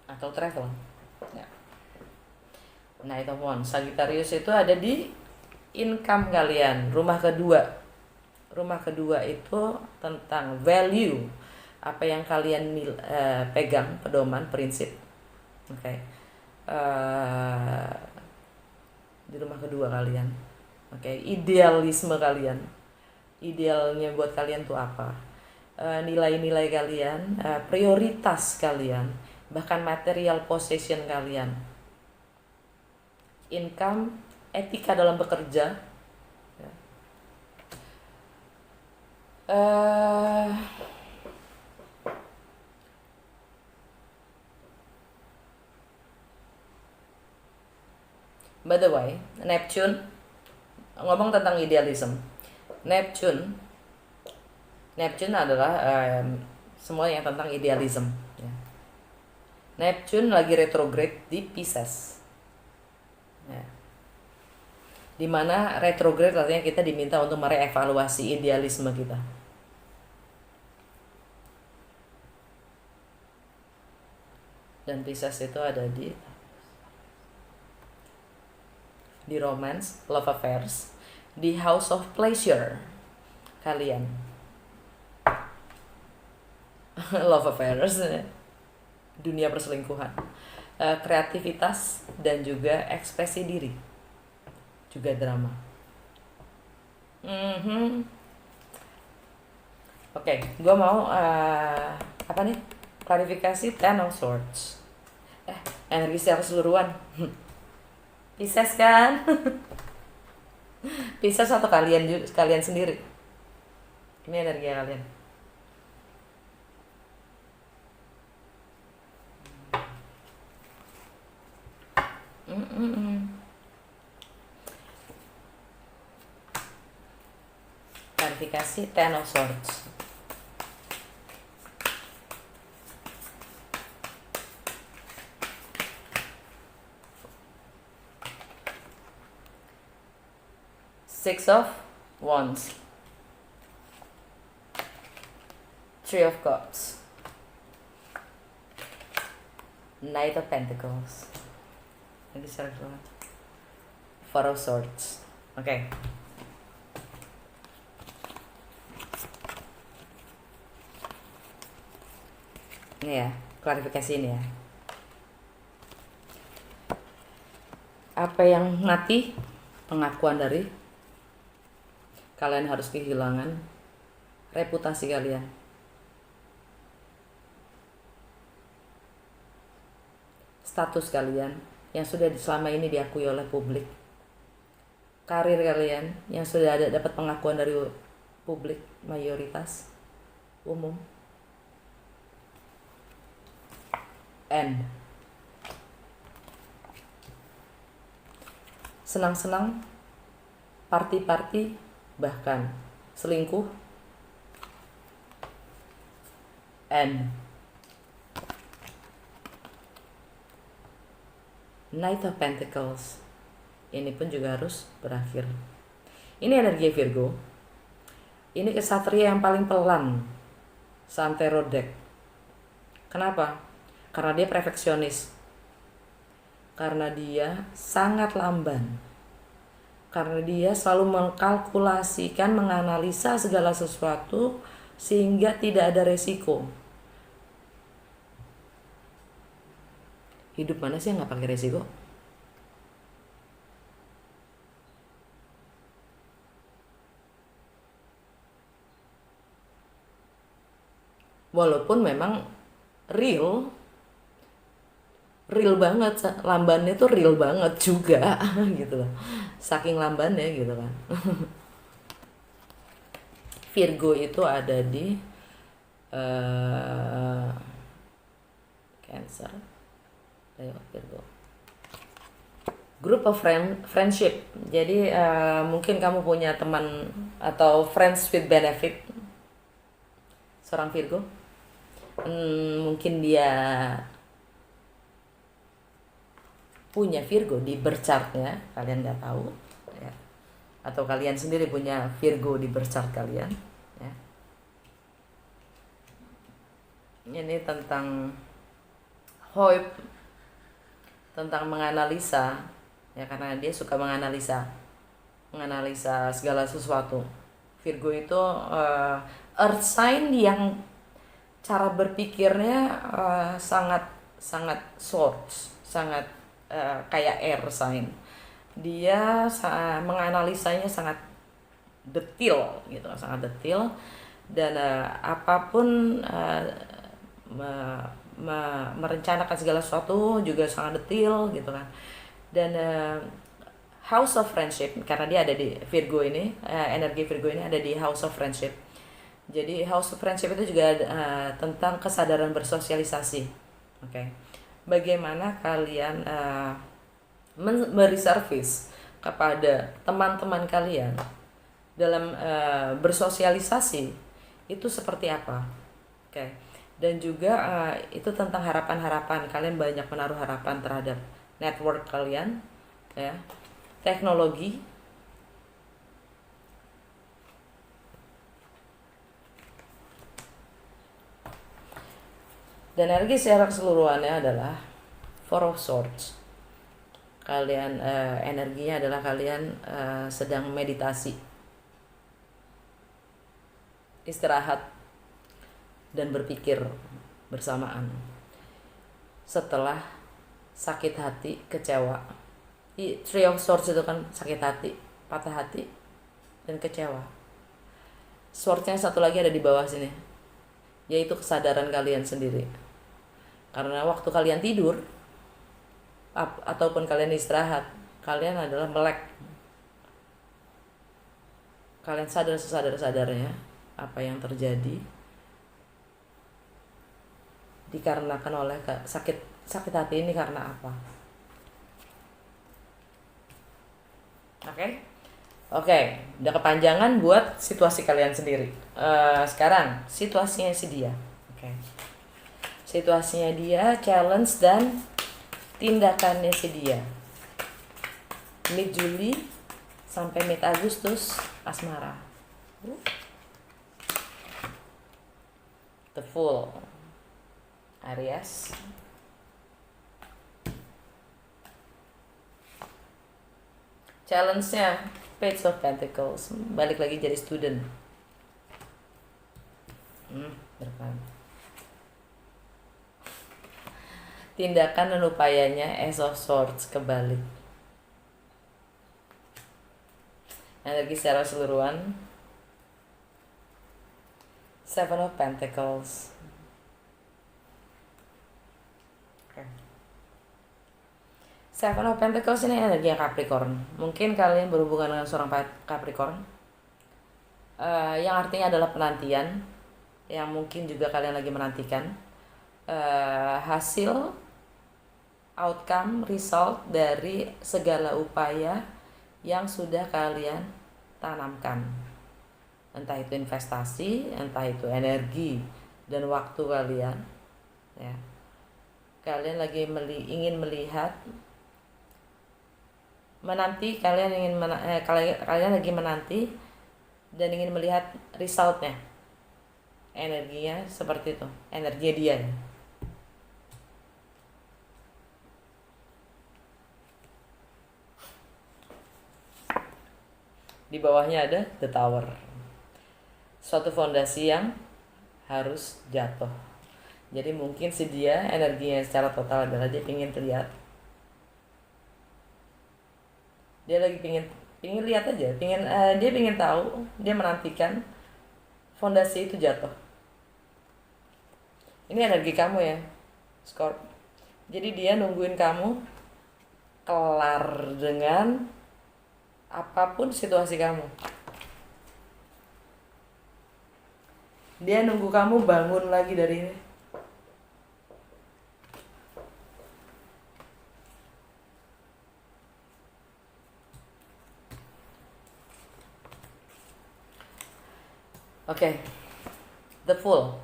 Atau travel ya. Nah, itu Sagittarius itu ada di income kalian, rumah kedua. Rumah kedua itu tentang value, apa yang kalian pegang, pedoman, prinsip. Oke. Di rumah kedua kalian. Oke, idealisme kalian. Idealnya buat kalian tuh apa? Nilai-nilai kalian, prioritas kalian, bahkan material possession kalian. Income, etika dalam bekerja. By the way, Neptune, ngomong tentang idealisme. Neptune adalah semua yang tentang idealisme. Ya. Neptune lagi retrograde di Pisces. Ya. Dimana retrograde artinya kita diminta untuk merevaluasi idealisme kita. Dan Pisces itu ada di romance, love affairs, di house of pleasure kalian. Love affairs, dunia perselingkuhan, kreativitas, dan juga ekspresi diri, juga drama. Oke, gue mau apa nih? Klarifikasi Ten of Swords. Energi secara keseluruhan. Pisces kan? Pisces atau kalian sendiri? Ini energi kalian. Klarifikasi Ten of Swords. Six of Wands, Three of Cups, Knight of Pentacles, lagi circle, Four of Swords. Oke. Ini ya, klarifikasi ini ya. Apa yang mati? Pengakuan dari kalian harus kehilangan reputasi kalian. Status kalian yang sudah selama ini diakui oleh publik. Karir kalian yang sudah dapat pengakuan dari publik, mayoritas, umum. And senang-senang, party-party, bahkan selingkuh. And Knight of Pentacles, ini pun juga harus berakhir. Ini energi Virgo. Ini kesatria yang paling pelan, Santero deck. Kenapa? Karena dia perfeksionis. Karena dia sangat lamban. Karena dia selalu mengkalkulasikan, menganalisa segala sesuatu sehingga tidak ada resiko. Hidup mana sih yang gak pakai resiko? Walaupun memang real banget, lambannya tuh real banget juga gitu loh, saking lambannya gitu kan. Virgo itu ada di Cancer, ayo Virgo, group of friendship. Jadi mungkin kamu punya teman atau friends with benefit, seorang Virgo. Mungkin dia punya Virgo di birth chartnya, kalian nggak tahu ya. Atau kalian sendiri punya Virgo di birth chart kalian ya. Ini tentang hope, tentang menganalisa ya, karena dia suka menganalisa segala sesuatu. Virgo itu earth sign yang cara berpikirnya sangat swords, sangat kayak air sign. Dia menganalisanya sangat detail gitu, sangat detail, dan apapun merencanakan segala sesuatu juga sangat detail gitu kan. Dan House of Friendship, karena dia ada di Virgo ini, energi Virgo ini ada di House of Friendship. Jadi House of Friendship itu juga tentang kesadaran bersosialisasi. Oke. Bagaimana kalian memberi servis kepada teman-teman kalian dalam bersosialisasi itu seperti apa? Oke. Dan juga itu tentang harapan-harapan. Kalian banyak menaruh harapan terhadap network kalian ya. Teknologi, dan energi secara keseluruhannya adalah Four of Swords. Kalian energinya adalah kalian sedang meditasi, istirahat, dan berpikir bersamaan setelah sakit hati, kecewa. Three of Swords itu kan sakit hati, patah hati, dan kecewa. Swordsnya satu lagi ada di bawah sini, yaitu kesadaran kalian sendiri. Karena waktu kalian tidur ataupun kalian istirahat, kalian adalah melek. Kalian sadar sesadar-sadarnya apa yang terjadi dikarenakan oleh sakit hati ini karena apa. Oke, udah kepanjangan buat situasi kalian sendiri. Sekarang situasinya si dia. Situasinya dia, challenge dan tindakannya si dia. Mid Juli sampai mid Agustus asmara. The Fool, Aries. Challenge-nya Page of Pentacles, balik lagi jadi student. Berpan. Tindakan dan upayanya Ace of Swords kebalik. Energi secara keseluruhan Seven of Pentacles. Seven of Pentacles ini energi Capricorn. Mungkin kalian berhubungan dengan seorang Capricorn, yang artinya adalah penantian, yang mungkin juga kalian lagi menantikan hasil, outcome, result dari segala upaya yang sudah kalian tanamkan. Entah itu investasi, entah itu energi dan waktu kalian, ya. Kalian lagi ingin melihat, menanti, kalian lagi menanti dan ingin melihat resultnya. Energinya seperti itu, energi dia. Di bawahnya ada The Tower, suatu fondasi yang harus jatuh. Jadi mungkin si dia energinya secara total adalah dia ingin lihat, dia lagi pingin lihat aja, dia pingin tahu, dia menantikan fondasi itu jatuh. Ini energi kamu ya, Scorp. Jadi dia nungguin kamu kelar dengan apapun situasi kamu. Dia nunggu kamu bangun lagi dari ini. Oke, The Fool.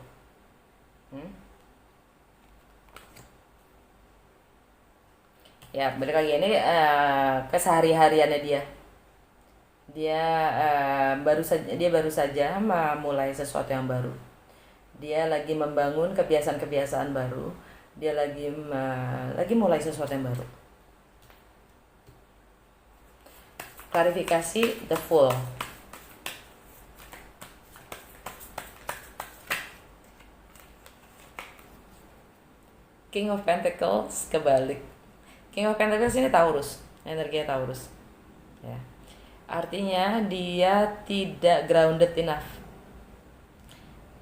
Ya, balik lagi ini kesehari-hariannya dia. Dia baru saja memulai sesuatu yang baru. Dia lagi membangun kebiasaan-kebiasaan baru. Dia lagi mulai sesuatu yang baru. Klarifikasi The Fool. King of Pentacles kebalik. King of Pentacles ini Taurus, energinya Taurus. Ya. Artinya dia tidak grounded enough.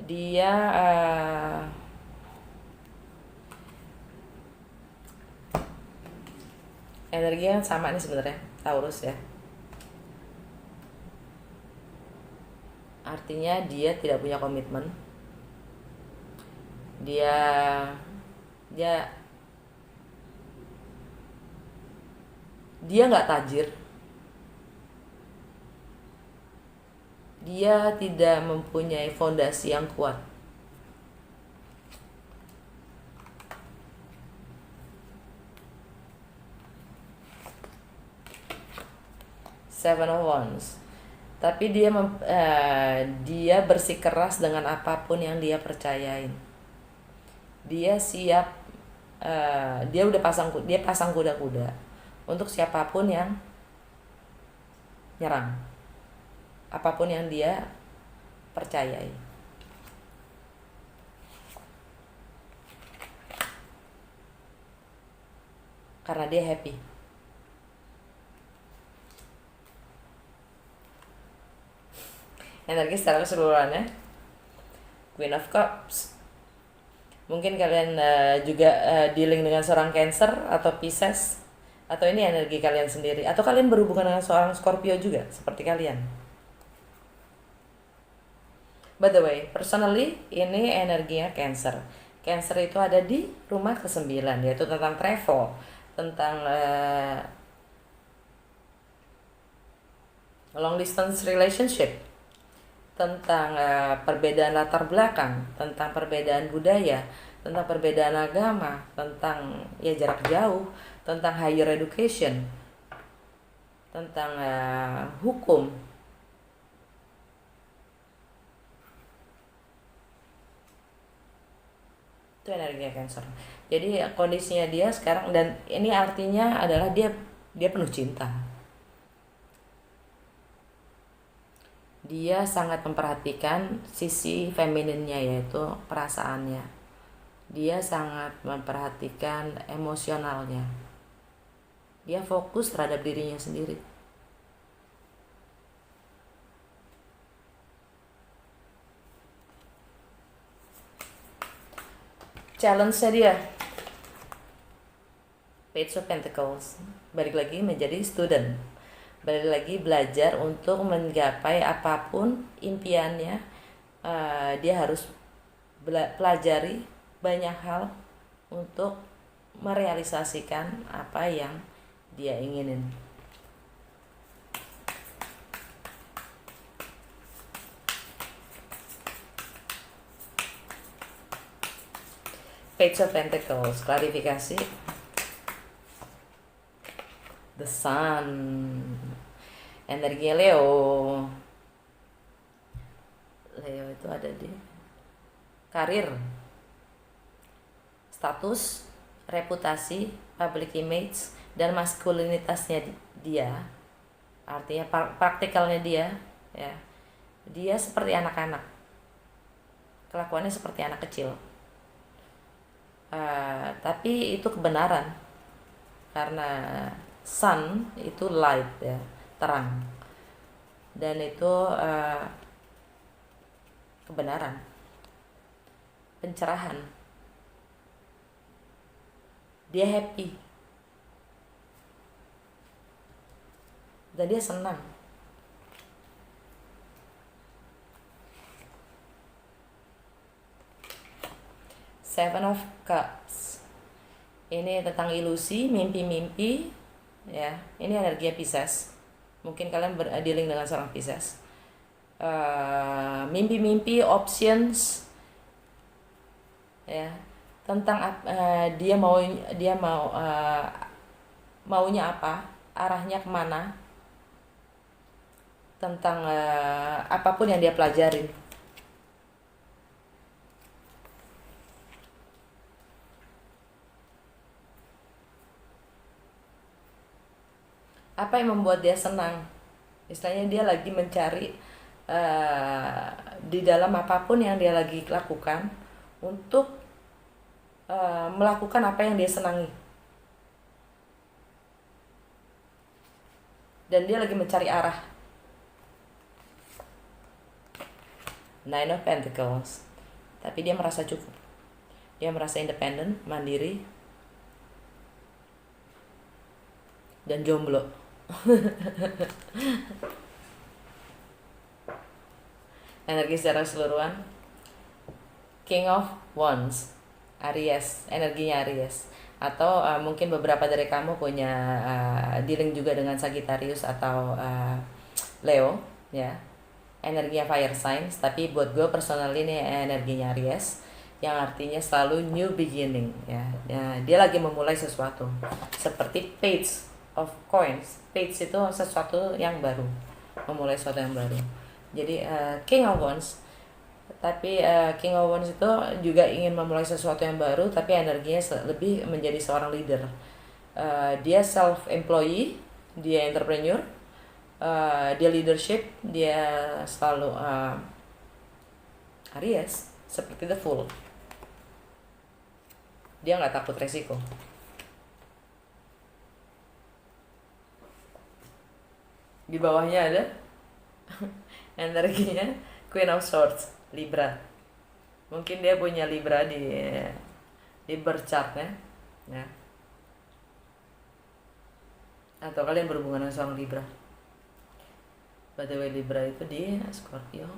Dia energinya sama nih sebenarnya, Taurus ya. Artinya dia tidak punya komitmen. Dia nggak tajir. Dia tidak mempunyai fondasi yang kuat. Seven of Wands. Tapi dia bersikeras dengan apapun yang dia percayain. Dia siap, dia pasang kuda-kuda untuk siapapun yang nyerang, apapun yang dia percayai. Karena dia happy. Energi secara keseluruhannya Queen of Cups. Mungkin kalian juga dealing dengan seorang Cancer atau Pisces, atau ini energi kalian sendiri, atau kalian berhubungan dengan seorang Scorpio juga seperti kalian. By the way, personally ini energinya Cancer. Cancer itu ada di rumah ke-9, yaitu tentang travel, tentang long distance relationship, tentang perbedaan latar belakang, tentang perbedaan budaya, tentang perbedaan agama, tentang jarak jauh, tentang higher education. tentang hukum. Itu energinya Cancer. Jadi kondisinya dia sekarang, dan ini artinya adalah dia penuh cinta. Dia sangat memperhatikan sisi femininnya, yaitu perasaannya. Dia sangat memperhatikan emosionalnya. Dia fokus terhadap dirinya sendiri. Challenge-nya dia, Page of Pentacles, balik lagi menjadi student, balik lagi belajar untuk menggapai apapun impiannya. Dia harus pelajari banyak hal untuk merealisasikan apa yang dia inginin. Page of Pentacles, klarifikasi. The Sun, energi Leo. Leo itu ada di karir, status, reputasi, public image, dan maskulinitasnya dia. Artinya praktikalnya dia, ya. Dia seperti anak-anak, kelakuannya seperti anak kecil. Tapi itu kebenaran, karena sun itu light, ya, terang, dan itu kebenaran, pencerahan. Dia happy dan dia senang. Seven of Cups, ini tentang ilusi, mimpi-mimpi, ya. Ini energi Pisces. Mungkin kalian dealing dengan seorang Pisces. Mimpi-mimpi, options, ya, tentang dia maunya apa, arahnya kemana, tentang apapun yang dia pelajarin. Apa yang membuat dia senang? Istilahnya dia lagi mencari di dalam apapun yang dia lagi lakukan untuk melakukan apa yang dia senangi. Dan dia lagi mencari arah. Nine of Pentacles. Tapi dia merasa cukup. Dia merasa independen, mandiri, dan jomblo. Energi secara keseluruhan, King of Wands, Aries, energinya Aries. Atau mungkin beberapa dari kamu punya dealing juga dengan Sagittarius atau Leo, ya. Energinya fire signs, tapi buat gue personal ini energinya Aries, yang artinya selalu new beginning, ya. Dia lagi memulai sesuatu, seperti Page of Coins. Page itu sesuatu yang baru, memulai sesuatu yang baru. Jadi King of Wands, tapi King of Wands itu juga ingin memulai sesuatu yang baru, tapi energinya lebih menjadi seorang leader. Dia self-employee, dia entrepreneur, dia leadership, dia selalu Aries, seperti the Fool. Dia nggak takut resiko. Di bawahnya ada energinya Queen of Swords, Libra. Mungkin dia punya Libra di birth chartnya, ya. Atau kalian berhubungan dengan seorang Libra. By the way, Libra itu di Scorpio.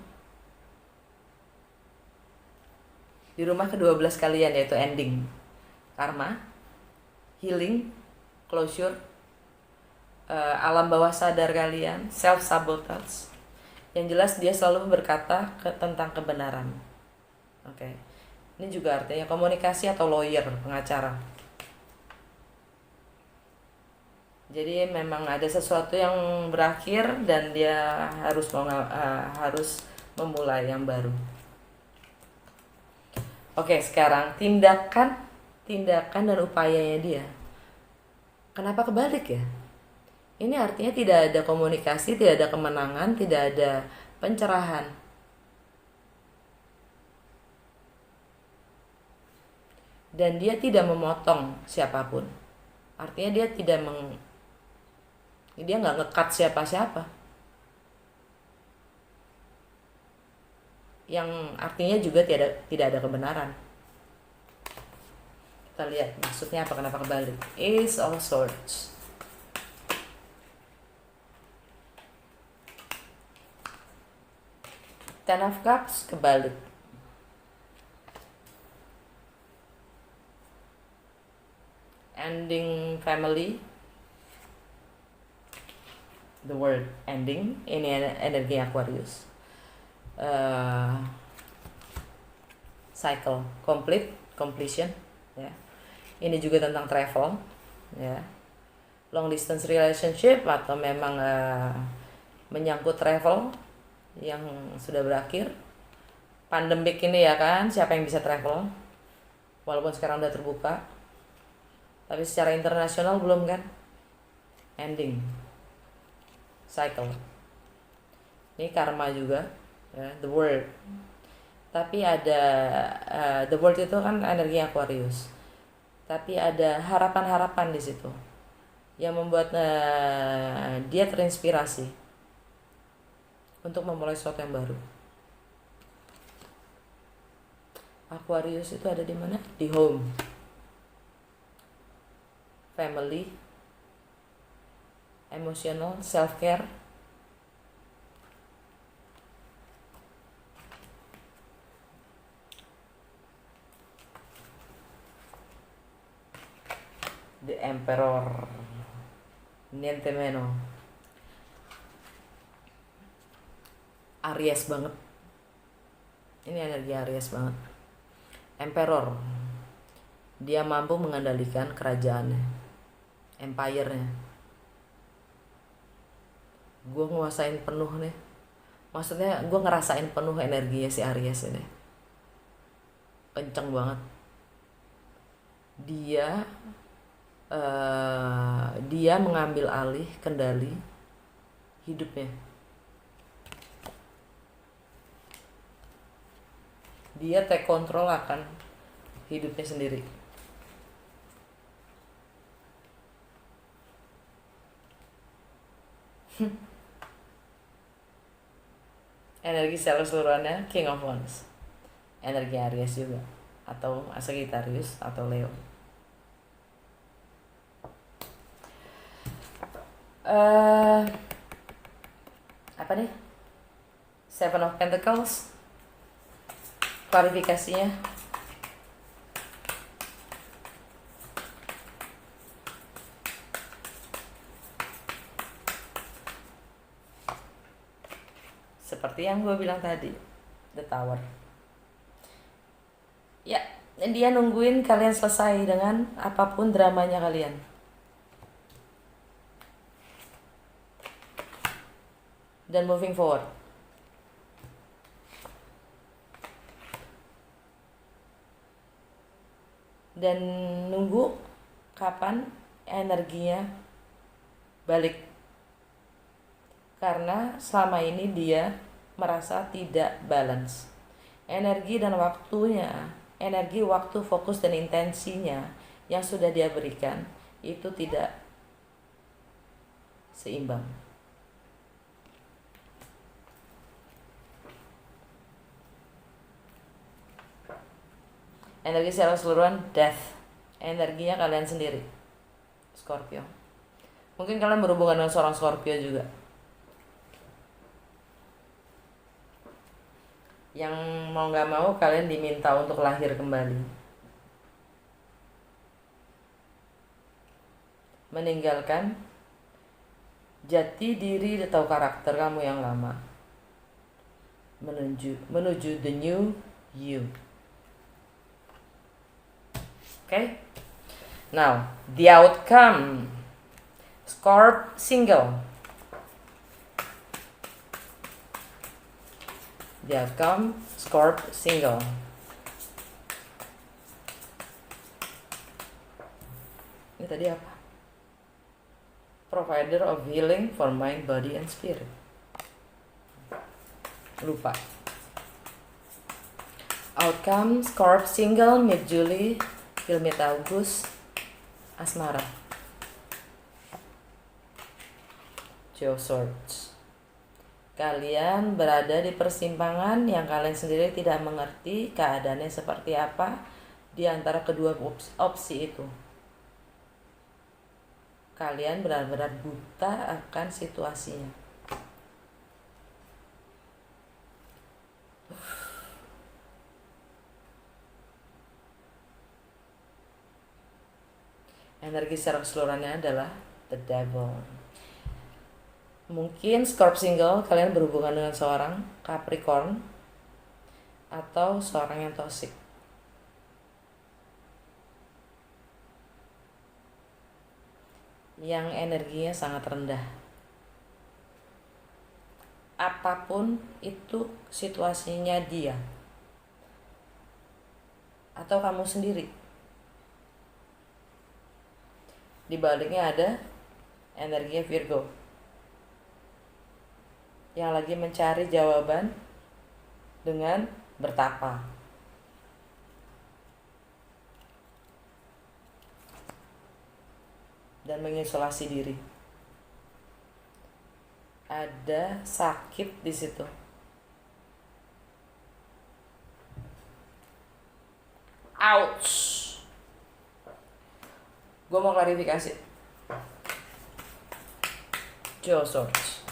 Di rumah ke-12 kalian, yaitu ending, karma, healing, closure, alam bawah sadar kalian, self-sabotage. Yang jelas dia selalu berkata tentang kebenaran. Oke. Ini juga artinya komunikasi atau lawyer, pengacara. Jadi memang ada sesuatu yang berakhir dan dia harus memulai yang baru. Oke, sekarang tindakan dan upayanya dia. Kenapa kebalik ya? Ini artinya tidak ada komunikasi, tidak ada kemenangan, tidak ada pencerahan. Dan dia tidak memotong siapapun. Artinya dia nggak ngekat siapa-siapa. Yang artinya juga tidak ada kebenaran. Kita lihat maksudnya apa, kenapa kebalik. Ace of Swords. Ten of Cups kebalik. Ending family. The word ending, ini energi Aquarius. Cycle, completion, ya. Ini juga tentang travel, ya. Long distance relationship atau memang menyangkut travel yang sudah berakhir. Pandemik ini ya kan, siapa yang bisa travel? Walaupun sekarang udah terbuka, tapi secara internasional belum kan? Ending, cycle. Ini karma juga, ya, the world. Tapi ada the world itu kan energi Aquarius. Tapi ada harapan-harapan di situ yang membuat dia terinspirasi untuk memulai sesuatu yang baru. Aquarius itu ada di mana? Di home, family, emotional, self care. The Emperor, niente meno. Aries banget. Ini energi Aries banget. Emperor, dia mampu mengendalikan kerajaannya, empire-nya. Gue nguasain penuh nih. Maksudnya gue ngerasain penuh energinya si Aries ini. Kenceng banget. Dia mengambil alih kendali hidupnya. Dia take control akan hidupnya sendiri. Energi secara keseluruhannya King of Wands. Energi Aries juga, atau Sagittarius atau Leo. Apa nih? Seven of Pentacles. Klarifikasinya. Seperti yang gue bilang tadi, The Tower. Ya, dia nungguin kalian selesai dengan apapun dramanya kalian. Dan moving forward. Dan nunggu kapan energinya balik. Karena selama ini dia merasa tidak balance. Energi dan waktunya, energi, waktu, fokus, dan intensinya yang sudah dia berikan itu tidak seimbang. Energi secara keseluruhan death. Energinya kalian sendiri, Scorpio. Mungkin kalian berhubungan dengan seorang Scorpio juga, yang mau gak mau kalian diminta untuk lahir kembali, meninggalkan jati diri atau karakter kamu yang lama, menuju the new you. Okay? Now, the outcome. Scorp single. The outcome, Scorp single. Ini tadi apa? Provider of healing for mind, body, and spirit. Lupa. Outcome, Scorp single, mid Juli, till mid August, asmara. Two of Swords. Kalian berada di persimpangan yang kalian sendiri tidak mengerti keadaannya seperti apa di antara kedua opsi itu. Kalian benar-benar buta akan situasinya. Energi secara keseluruhannya adalah the devil. Mungkin Scorp single kalian berhubungan dengan seorang Capricorn atau seorang yang toxic. Yang energinya sangat rendah. Apapun itu situasinya dia atau kamu sendiri. Di baliknya ada energinya Virgo yang lagi mencari jawaban dengan bertapa. Dan mengisolasi diri. Ada sakit di situ. Ouch. Gue mau klarifikasi. Two of Swords.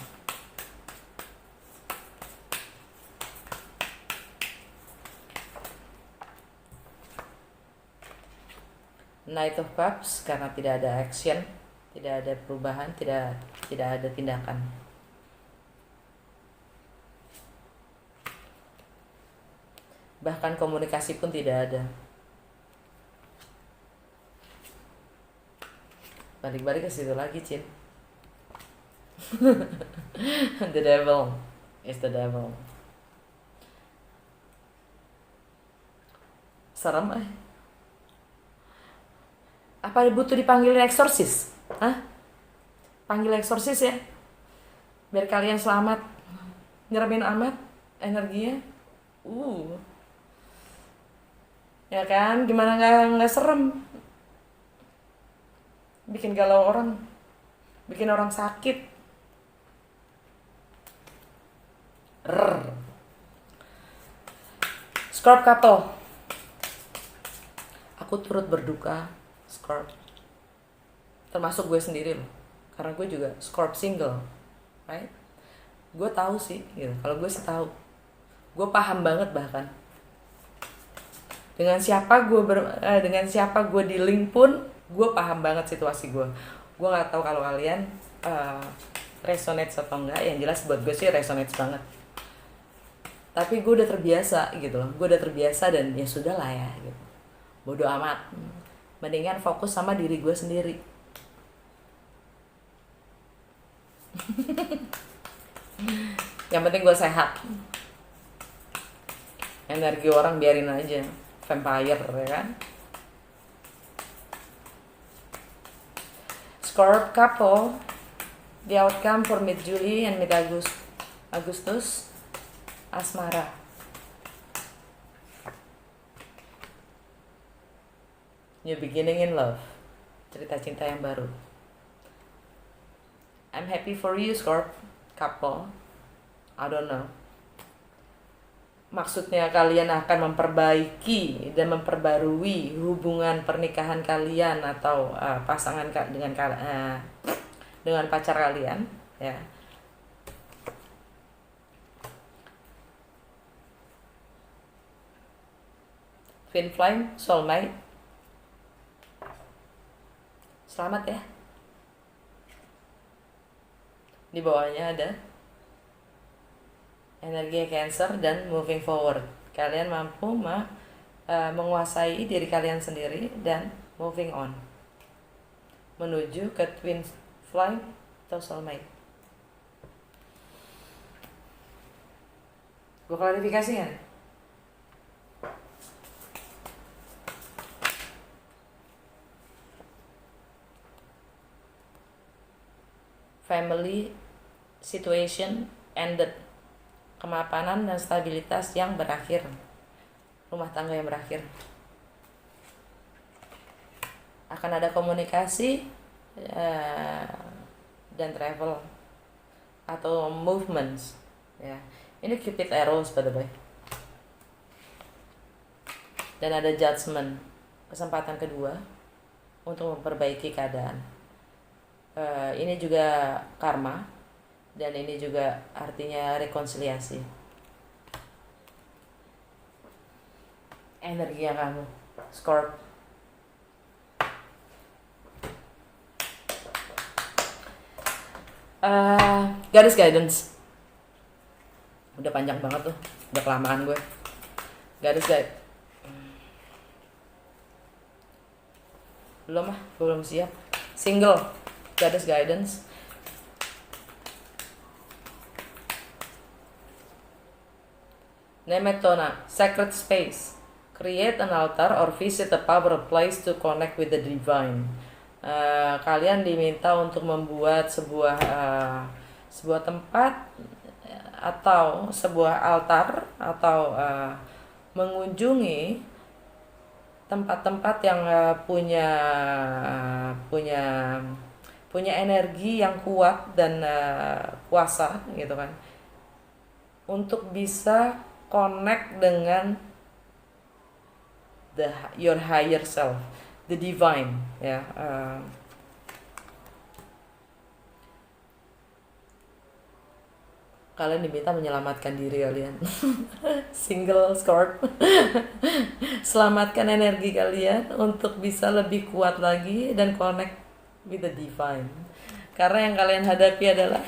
Knight of Cups karena tidak ada action, tidak ada perubahan, tidak ada tindakan. Bahkan komunikasi pun tidak ada. Balik-balik ke situ lagi, Cin. The devil is the devil. Serem Apa butuh dipanggilin eksorsis? Hah? Panggil eksorsis ya. Biar kalian selamat. Nyeremin amat energinya. Ya kan? Gimana nggak serem? Bikin galau orang. Bikin orang sakit. Scorp couple. Aku turut berduka. Scorp, termasuk gue sendiri loh, karena gue juga Scorp single, right? Gue tahu sih, gitu. Kalau gue sih tahu, gue paham banget bahkan dengan siapa gue di link pun, gue paham banget situasi gue. Gue nggak tahu kalau kalian resonate atau enggak. Yang jelas buat gue sih resonate banget. Tapi gue udah terbiasa gitu loh, gue udah terbiasa dan ya sudah lah ya, gitu. Bodoh amat. Mendingan fokus sama diri gue sendiri. Yang penting gue sehat. Energi orang biarin aja. Vampire ya kan. Scorp couple. The outcome for mid Juli and mid Agustus. Asmara. New beginning in love. Cerita cinta yang baru. I'm happy for you, Scorp couple. I don't know. Maksudnya kalian akan memperbaiki dan memperbarui hubungan pernikahan kalian atau pasangan dengan pacar kalian, ya. Twin flame, soulmate. Selamat ya. Di bawahnya ada energi Cancer dan moving forward. Kalian mampu menguasai diri kalian sendiri dan moving on menuju ke twin Fly atau soulmate? Gue klarifikasi kan? Family situation ended. Kemapanan dan stabilitas yang berakhir. Rumah tangga yang berakhir. Akan ada komunikasi dan travel atau movements, ya. Ini Cupid arrows by the way. Dan ada judgment, kesempatan kedua untuk memperbaiki keadaan. Ini juga karma, dan ini juga artinya rekonsiliasi. Energi yang kamu, Scorp. Garis guidance. Udah panjang banget tuh, udah kelamaan gue. Garis guide. Belum belum siap. Single, garis guidance. Nemetona, sacred space. Create an altar or visit a power place to connect with the divine. Kalian diminta untuk membuat sebuah tempat atau sebuah altar atau mengunjungi tempat-tempat yang punya energi yang kuat dan kuasa gitu kan, untuk bisa connect dengan your higher self, the divine, ya. Kalian diminta menyelamatkan diri kalian. Single Scorp. Selamatkan energi kalian untuk bisa lebih kuat lagi dan connect with the divine. Karena yang kalian hadapi adalah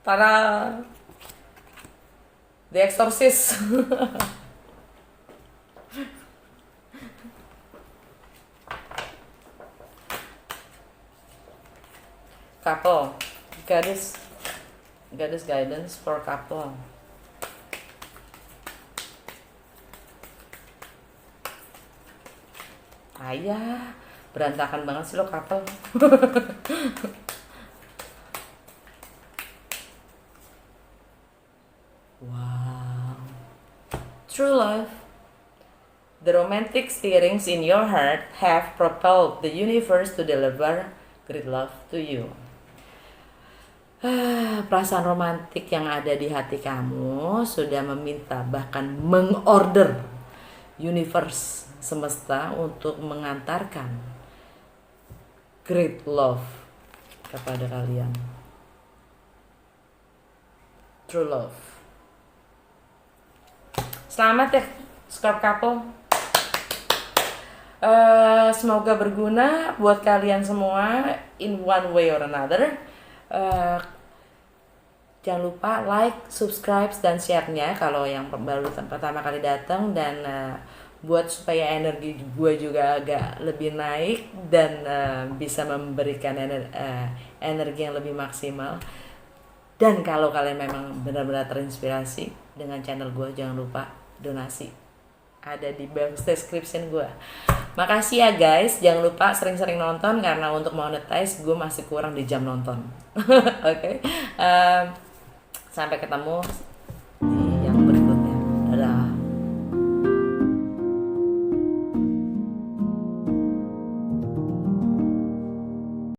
para The Exorcist. Couple, Goddess guidance for couple. Ayah, berantakan banget sih lo couple. Wow. True love. The romantic stirrings in your heart have propelled the universe to deliver great love to you. Perasaan romantik yang ada di hati kamu sudah meminta, bahkan mengorder universe, semesta, untuk mengantarkan great love kepada kalian. True love. Selamat ya Scorp couple. Semoga berguna buat kalian semua in one way or another. Jangan lupa like, subscribe, dan share-nya kalau yang baru pertama kali datang, dan buat supaya energi gue juga agak lebih naik dan bisa memberikan energi yang lebih maksimal. Dan kalau kalian memang benar-benar terinspirasi dengan channel gue, jangan lupa donasi, ada di box description gue. Makasih ya guys, jangan lupa sering-sering nonton, karena untuk monetize gue masih kurang di jam nonton. Oke. Sampai ketemu